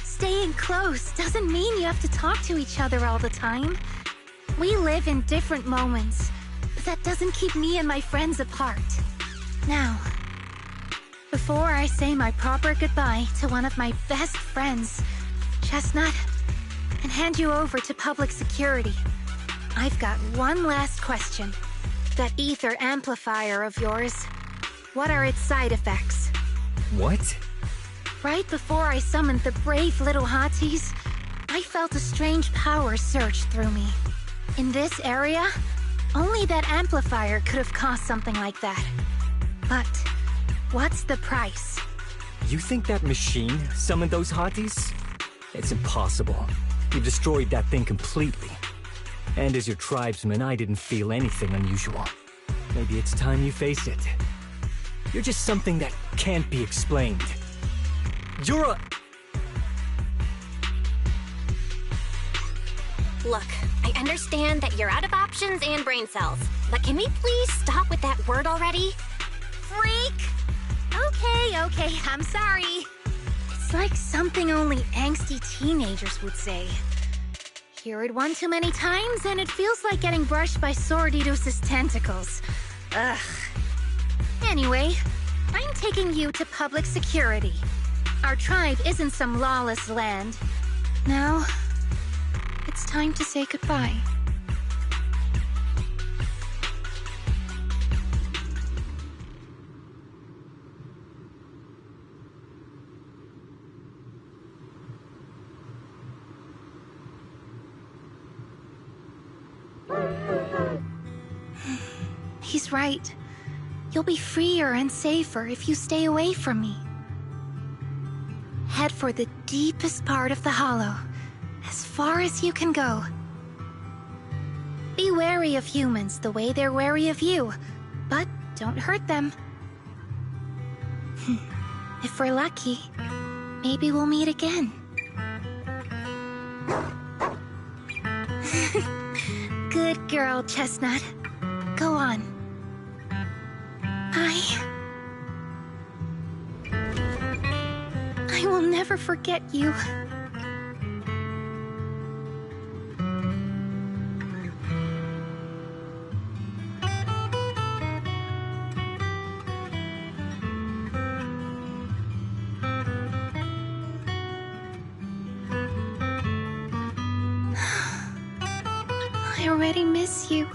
Staying close doesn't mean you have to talk to each other all the time. We live in different moments, but that doesn't keep me and my friends apart. Now, before I say my proper goodbye to one of my best friends, Chestnut, and hand you over to public security, I've got one last question. That ether amplifier of yours, what are its side effects? What? Right before I summoned the brave little hotties, I felt a strange power surge through me. In this area, only that amplifier could have caused something like that. But what's the price? You think that machine summoned those hotties? It's impossible. You destroyed that thing completely. And as your tribesman, I didn't feel anything unusual. Maybe it's time you face it. You're just something that can't be explained. You're a... Look, I understand that you're out of options and brain cells, but can we please stop with that word already? Freak! Okay, I'm sorry. It's like something only angsty teenagers would say. Hear it one too many times, and it feels like getting brushed by Swordidus's tentacles. Ugh. Anyway, I'm taking you to public security. Our tribe isn't some lawless land. Now, it's time to say goodbye. He's right. You'll be freer and safer if you stay away from me. Head for the deepest part of the hollow, as far as you can go. Be wary of humans the way they're wary of you, but don't hurt them. If we're lucky, maybe we'll meet again. Good girl, Chestnut. Go on. I will never forget you. I already miss you.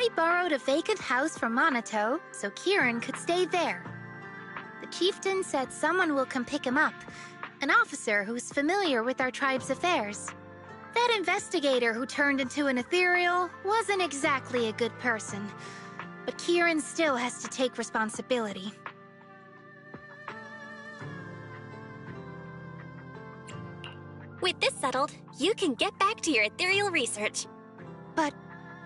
I borrowed a vacant house from Monato so Kieran could stay there. The chieftain said someone will come pick him up, an officer who's familiar with our tribe's affairs. That investigator who turned into an ethereal wasn't exactly a good person, but Kieran still has to take responsibility. With this settled, you can get back to your ethereal research. But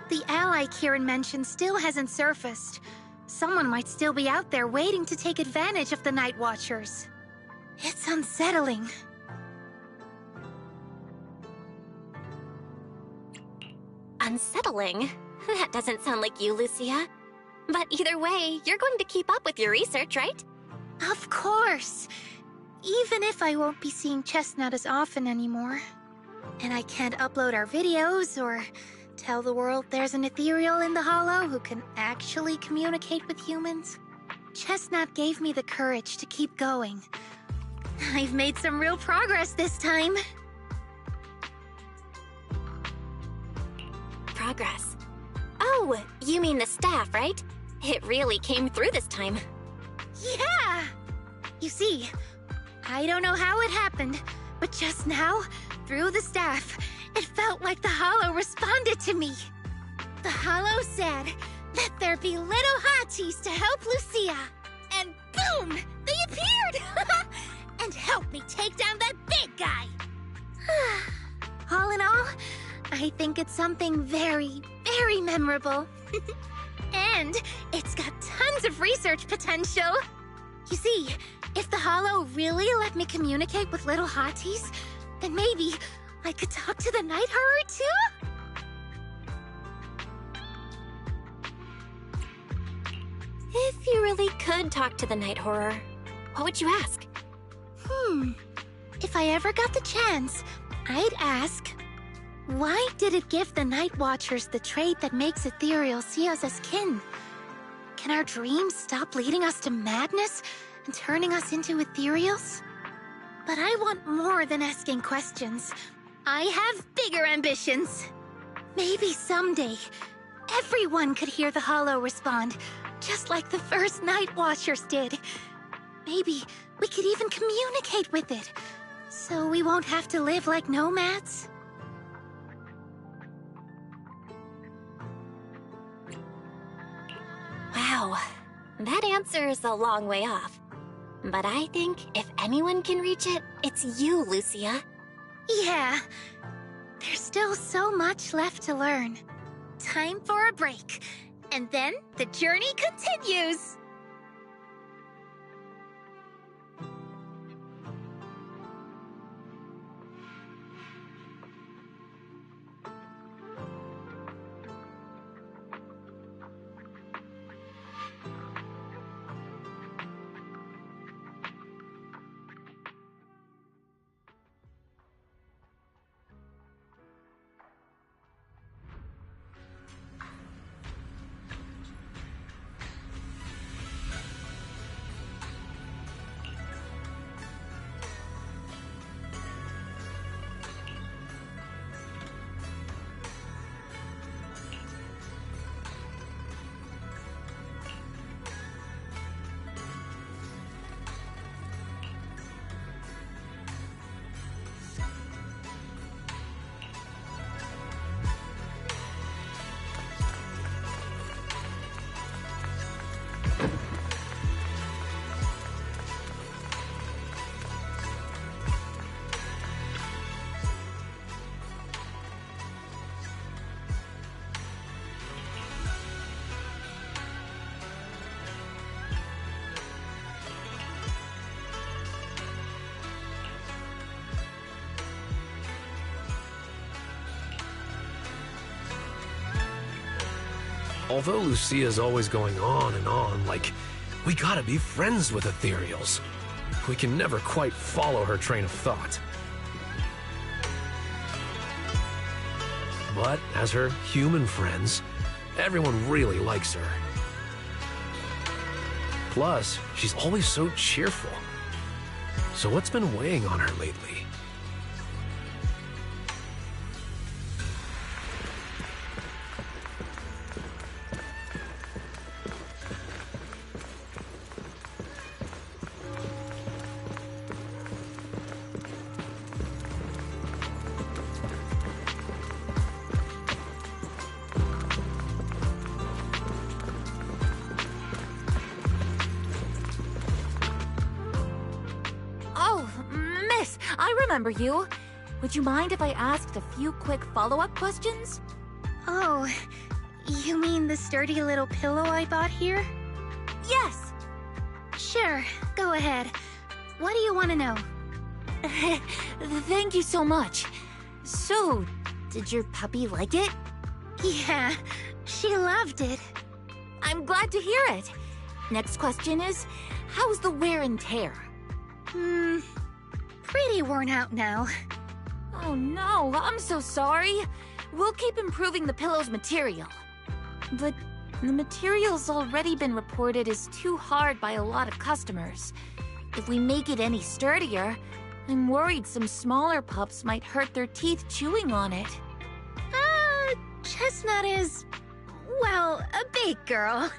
the ally Kieran mentioned still hasn't surfaced. Someone might still be out there waiting to take advantage of the Night Watchers. It's unsettling. Unsettling? That doesn't sound like you, Lucia. But either way, you're going to keep up with your research, right? Of course! Even if I won't be seeing Chestnut as often anymore. And I can't upload our videos or tell the world there's an ethereal in the Hollow who can actually communicate with humans. Chestnut gave me the courage to keep going. I've made some real progress this time. Progress. Oh, you mean the staff, right? It really came through this time. Yeah! You see, I don't know how it happened, but just now, through the staff, it felt like the Hollow responded to me. The Hollow said, "Let there be little hotties to help Lucia." And boom! They appeared! And helped me take down that big guy! All in all, I think it's something very, very memorable. And it's got tons of research potential. You see, if the Hollow really let me communicate with little hotties, then maybe I could talk to the Night Horror too? If you really could talk to the Night Horror, what would you ask? If I ever got the chance, I'd ask, why did it give the Night Watchers the trait that makes ethereal see us as kin? Can our dreams stop leading us to madness and turning us into ethereals? But I want more than asking questions. I have bigger ambitions. Maybe someday, everyone could hear the Hollow respond, just like the first Night Watchers did. Maybe we could even communicate with it, so we won't have to live like nomads. Wow, that answer is a long way off. But I think if anyone can reach it, it's you, Lucia. Yeah, there's still so much left to learn. Time for a break, and then the journey continues! Although Lucia's always going on and on, like, we gotta be friends with ethereals, we can never quite follow her train of thought. But as her human friends, everyone really likes her. Plus, she's always so cheerful. So what's been weighing on her lately? I remember you. Would you mind if I asked a few quick follow-up questions? Oh, you mean the sturdy little pillow I bought here? Yes. Sure, go ahead. What do you want to know? Thank you so much. So, did your puppy like it? Yeah, she loved it. I'm glad to hear it. Next question is, how's the wear and tear? Pretty worn out now. Oh no, I'm so sorry. We'll keep improving the pillow's material. But the material's already been reported as too hard by a lot of customers. If we make it any sturdier, I'm worried some smaller pups might hurt their teeth chewing on it. Chestnut is, well, a big girl.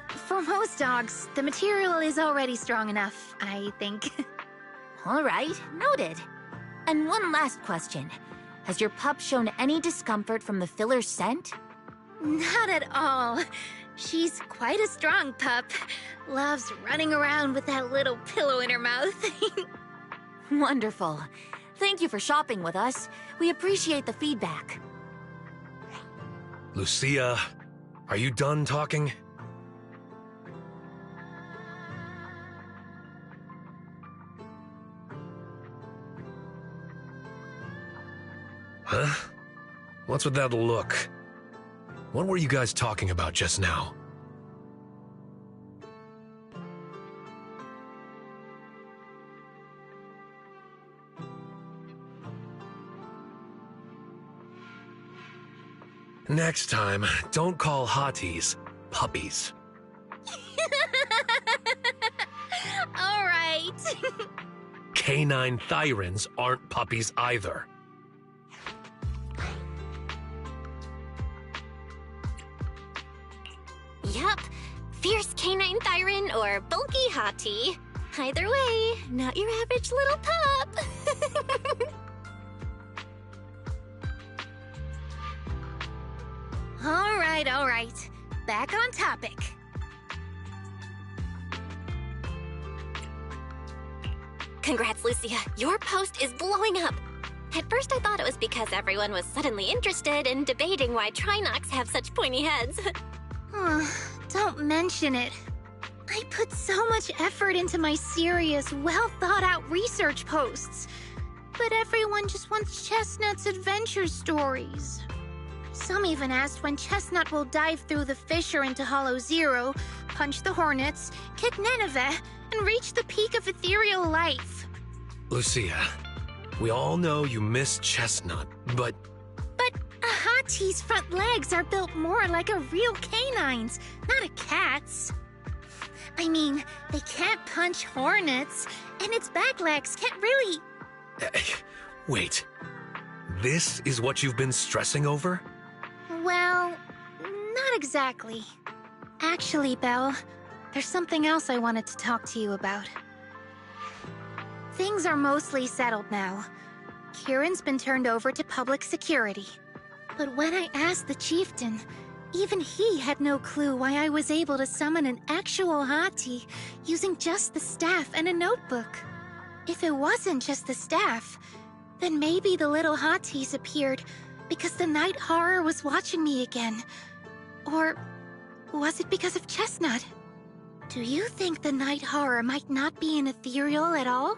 For most dogs, the material is already strong enough, I think. All right, noted. And one last question. Has your pup shown any discomfort from the filler's scent? Not at all. She's quite a strong pup. Loves running around with that little pillow in her mouth. Wonderful. Thank you for shopping with us. We appreciate the feedback. Lucia, are you done talking? Huh? What's with that look? What were you guys talking about just now? Next time, don't call hotties puppies. All right. Canine thyrans aren't puppies either. Yup, fierce canine thyran or bulky hottie. Either way, not your average little pup. All right. Back on topic. Congrats, Lucia. Your post is blowing up. At first I thought it was because everyone was suddenly interested in debating why Trinocs have such pointy heads. Don't mention it. I put so much effort into my serious, well-thought-out research posts. But everyone just wants Chestnut's adventure stories. Some even asked when Chestnut will dive through the fissure into Hollow Zero, punch the Hornets, kick Nineveh, and reach the peak of ethereal life. Lucia, we all know you miss Chestnut, but... But a hottie's front legs are built more like a real canine's, not a cat's. I mean, they can't punch hornets, and its back legs can't really... Wait. This is what you've been stressing over? Well, not exactly. Actually, Belle, there's something else I wanted to talk to you about. Things are mostly settled now. Kieran's been turned over to public security. But when I asked the chieftain, even he had no clue why I was able to summon an actual hottie using just the staff and a notebook. If it wasn't just the staff, then maybe the little hotties appeared because the night horror was watching me again. Or was it because of Chestnut? Do you think the night horror might not be an ethereal at all?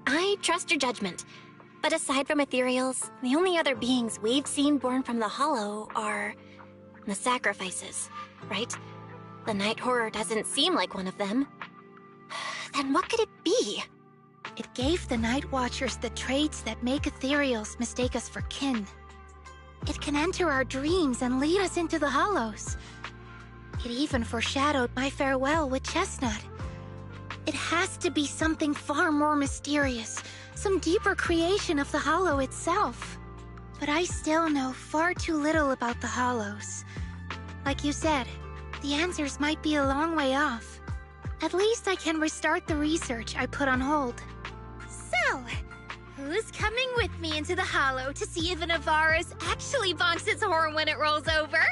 I trust your judgment. But aside from ethereals, the only other beings we've seen born from the Hollow are... the sacrifices, right? The night horror doesn't seem like one of them. Then what could it be? It gave the Night Watchers the traits that make ethereals mistake us for kin. It can enter our dreams and lead us into the Hollows. It even foreshadowed my farewell with Chestnut. It has to be something far more mysterious, some deeper creation of the Hollow itself. But I still know far too little about the Hollows. Like you said, the answers might be a long way off. At least I can restart the research I put on hold. So, who's coming with me into the Hollow to see if an Avaris actually bonks its horn when it rolls over?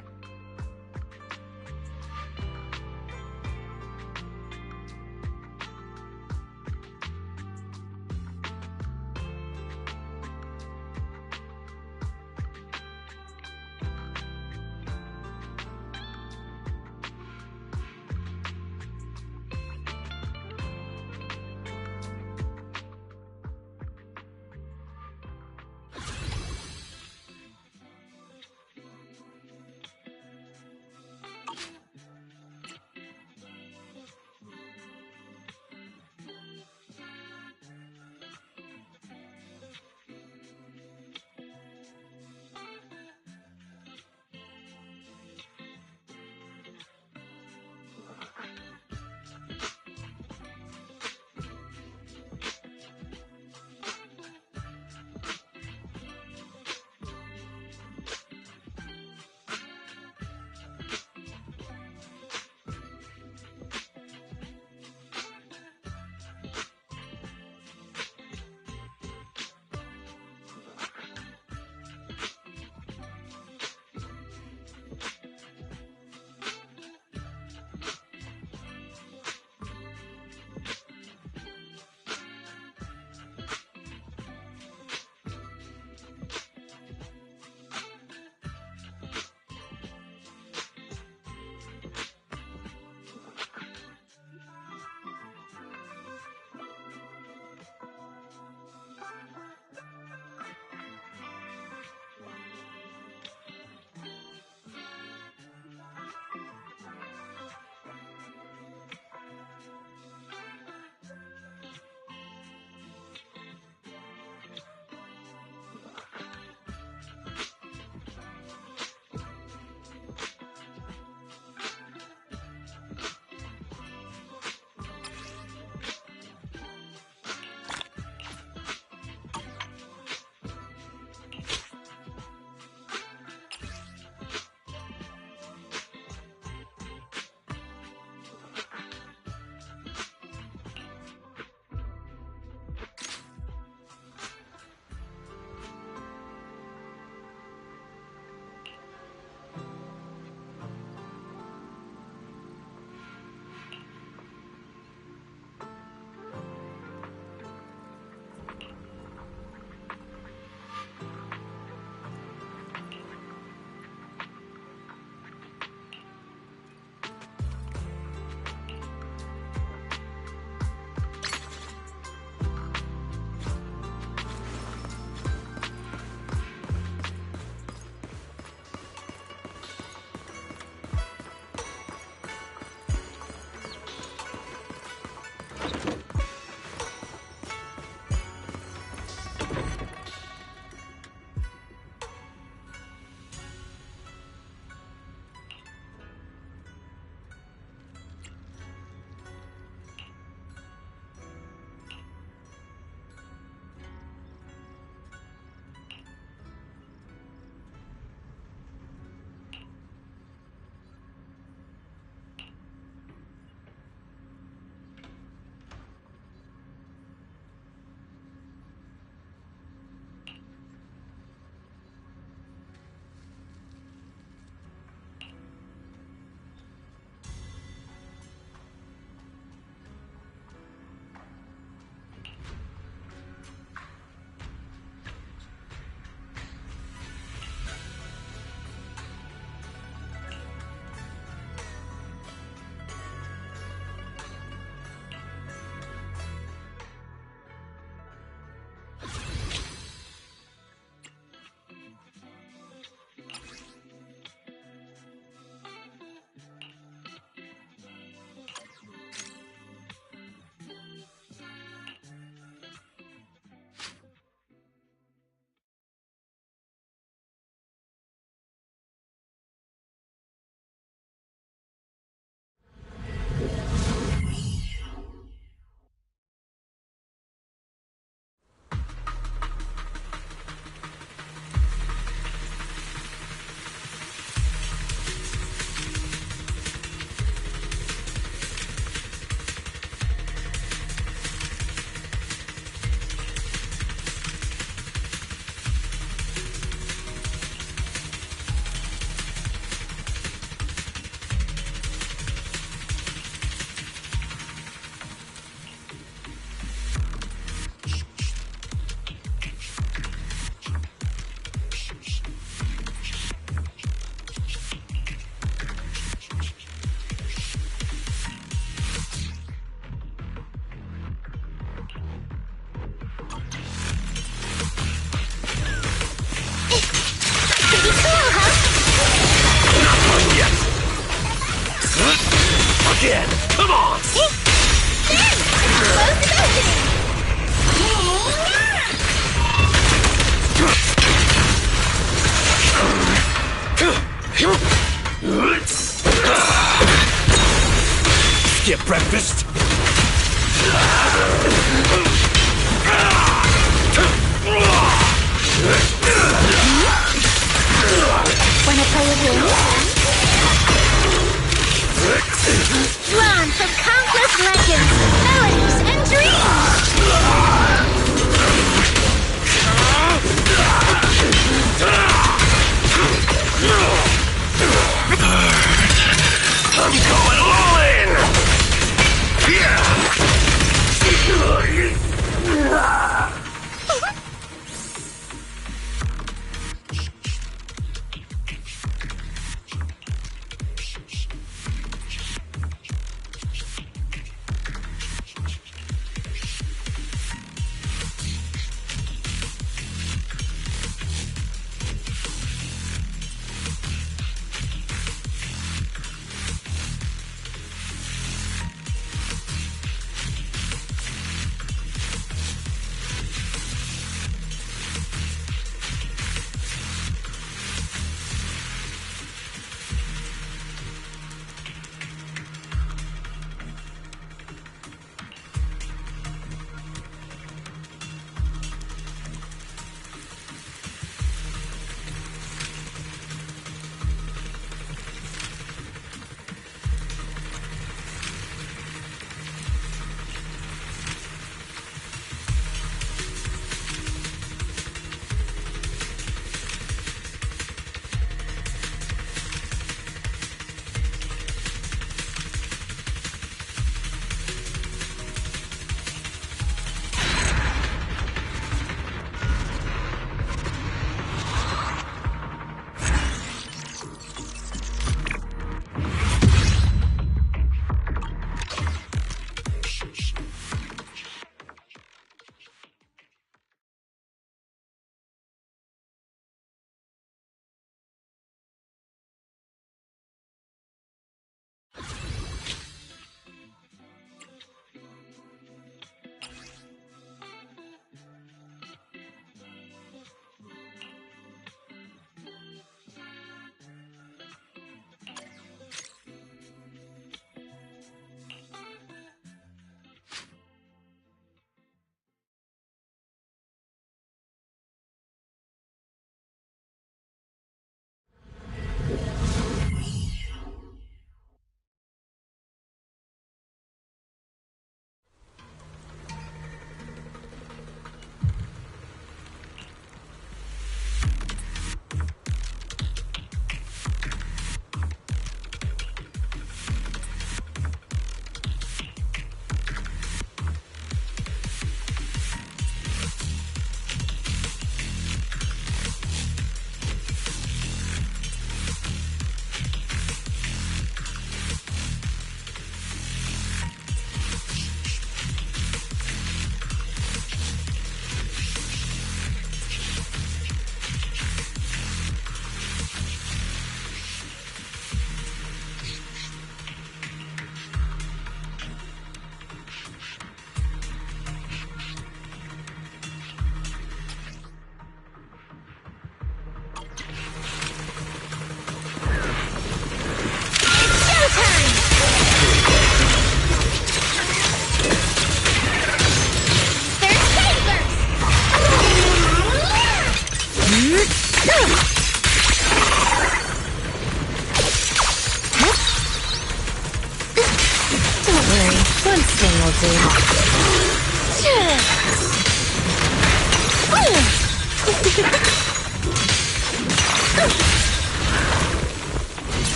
again! Come on! Skip breakfast? Wanna play a game? Drawn from countless legends, melodies, and dreams! I'm going all in!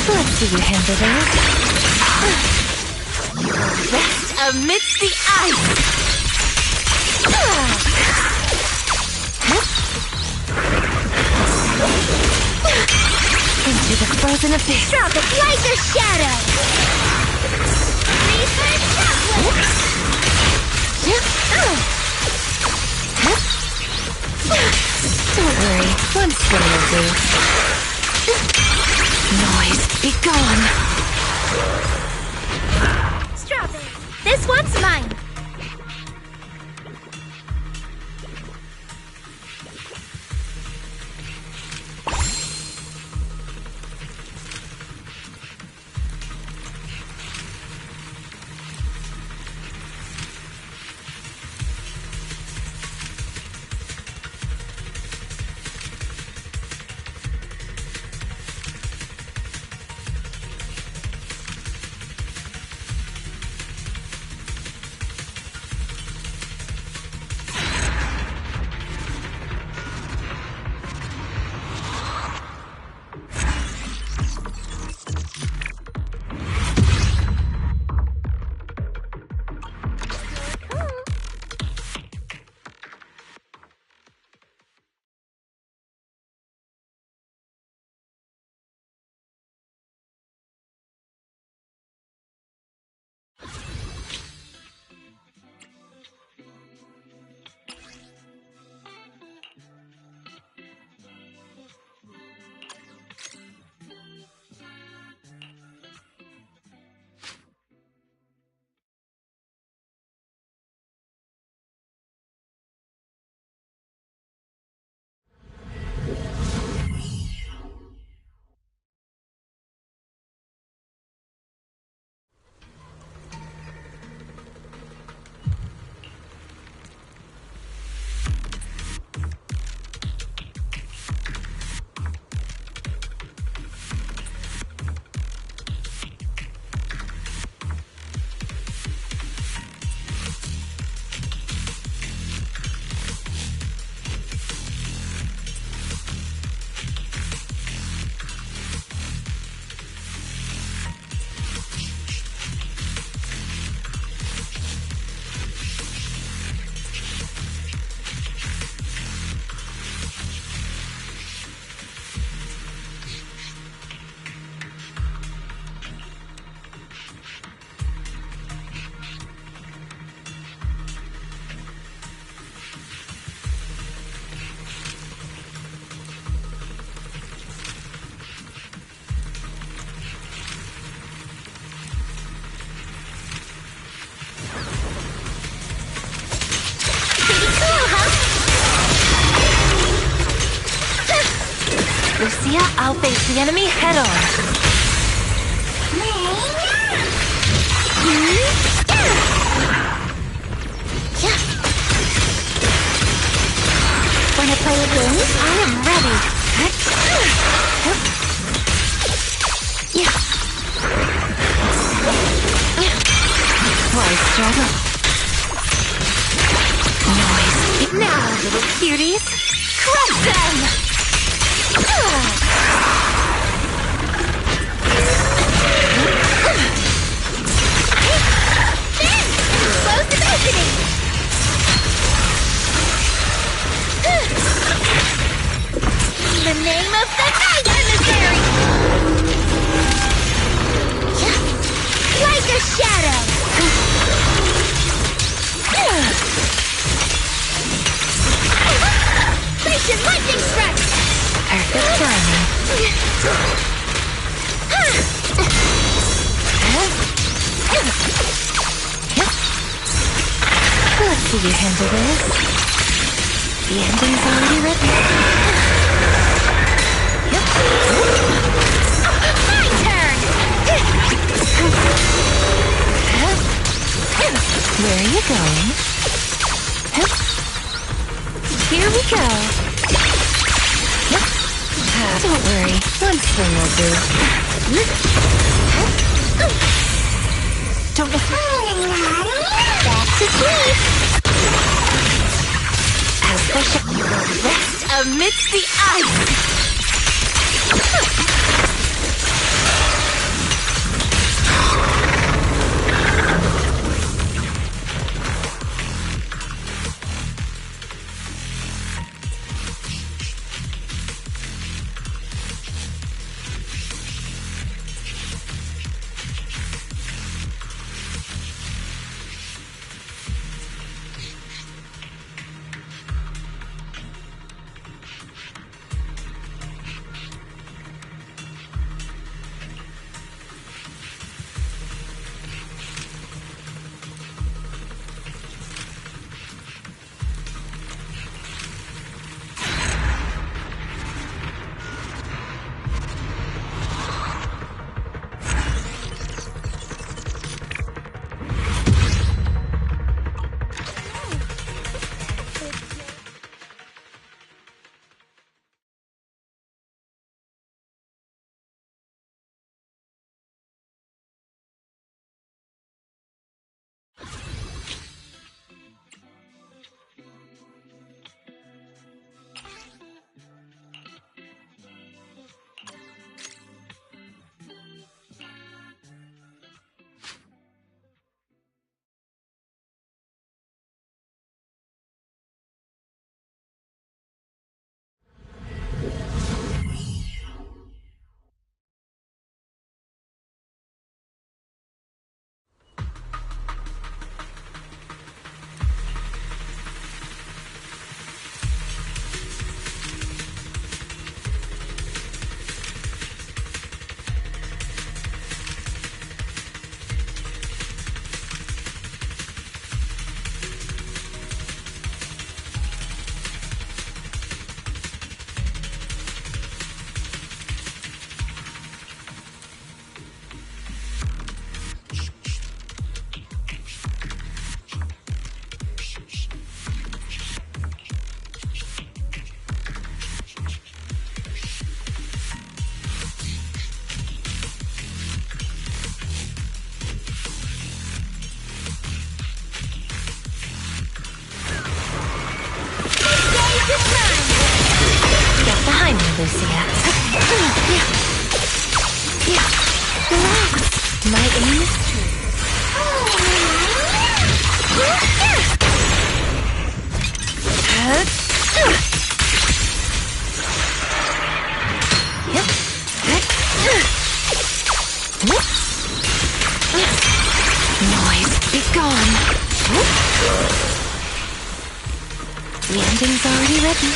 Let's see you handle that. Rest amidst the ice. Into the frozen abyss. Drop it like a shadow. Return shockwave. Don't worry, one spin will do. This one's mine. Lucia, I'll face the enemy head on. Wanna play a game? I am ready. Why struggle? Noise. Now, little cuties, crush them! Explosive opening! The name of the night, emissary! Like a shadow! Station lightning strike! Perfect timing. Let's see you handle this. The ending's already written. My turn! Where are you going? Here we go. Don't worry, one swing will do. Don't miss Back to sleep! as the you will rest amidst the ice. Lucia. Relax. My aim is true. Noise, be gone. Landing's already ready.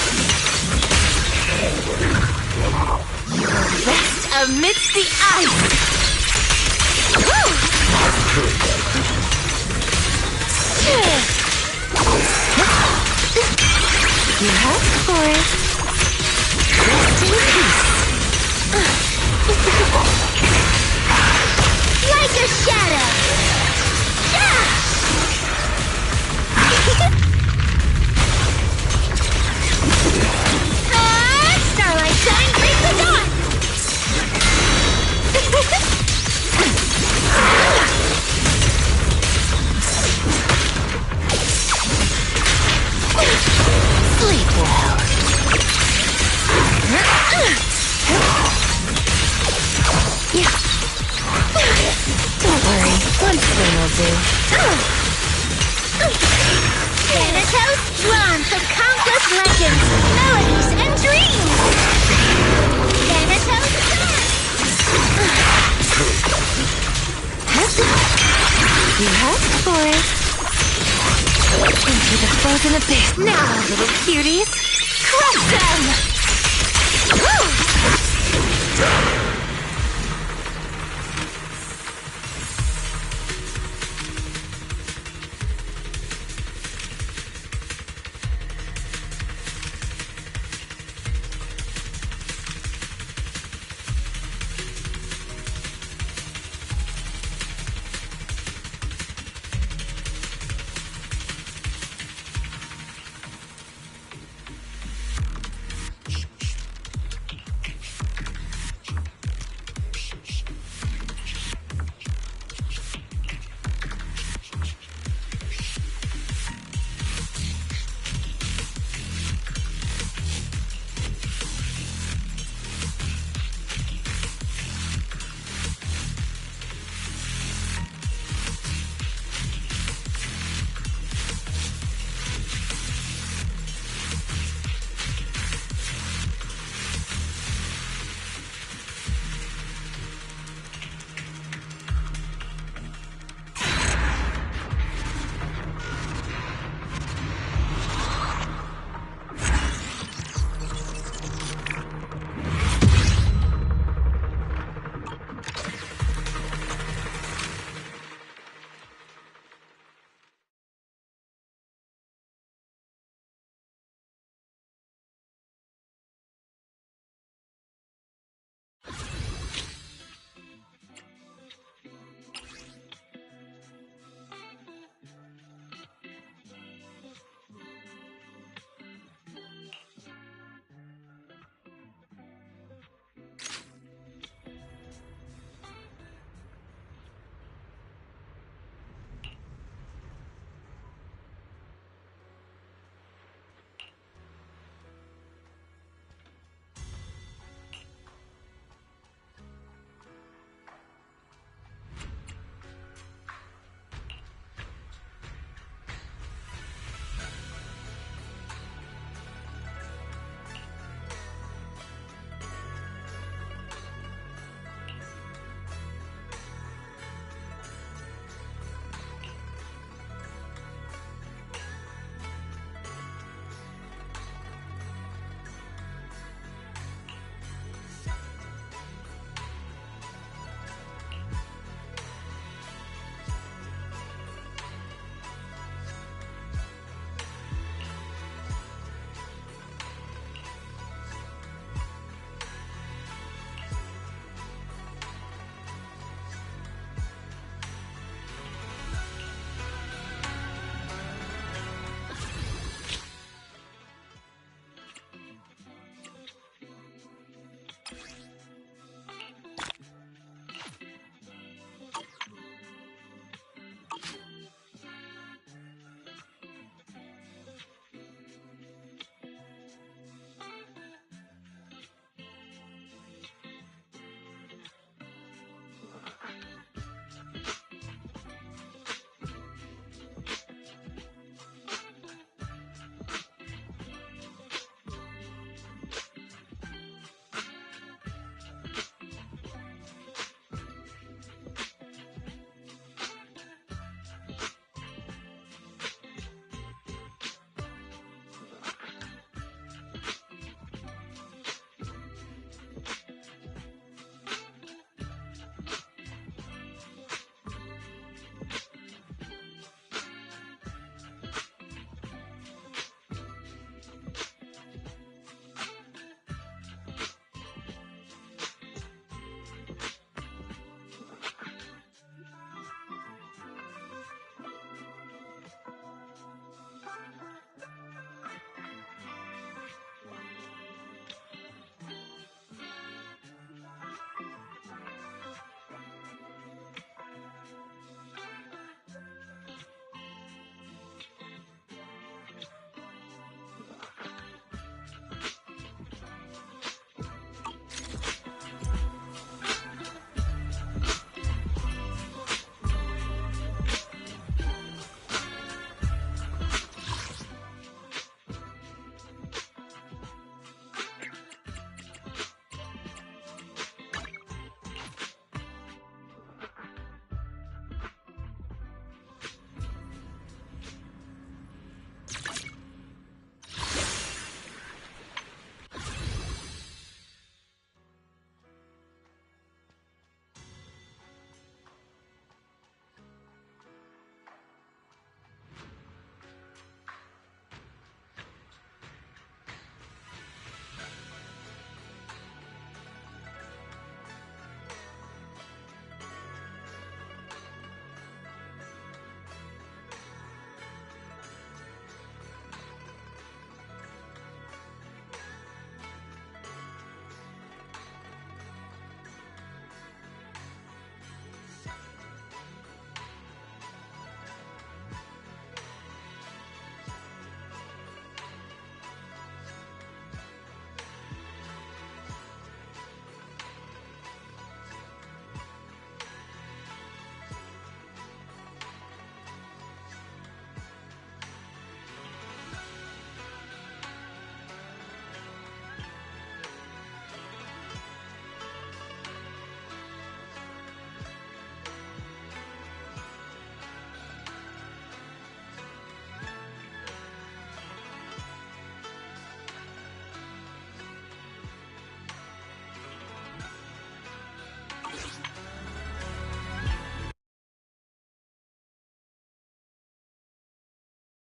You will rest amidst the ice. You asked for it. Rest in peace. Like a shadow! Starlight shine, break the dawn! Sleep well. Don't worry, one swing will do. Thanatos, drawn from countless legends, melodies, and dreams! Thanatos, You asked for it. Into the frozen abyss. now, little cuties, crush them!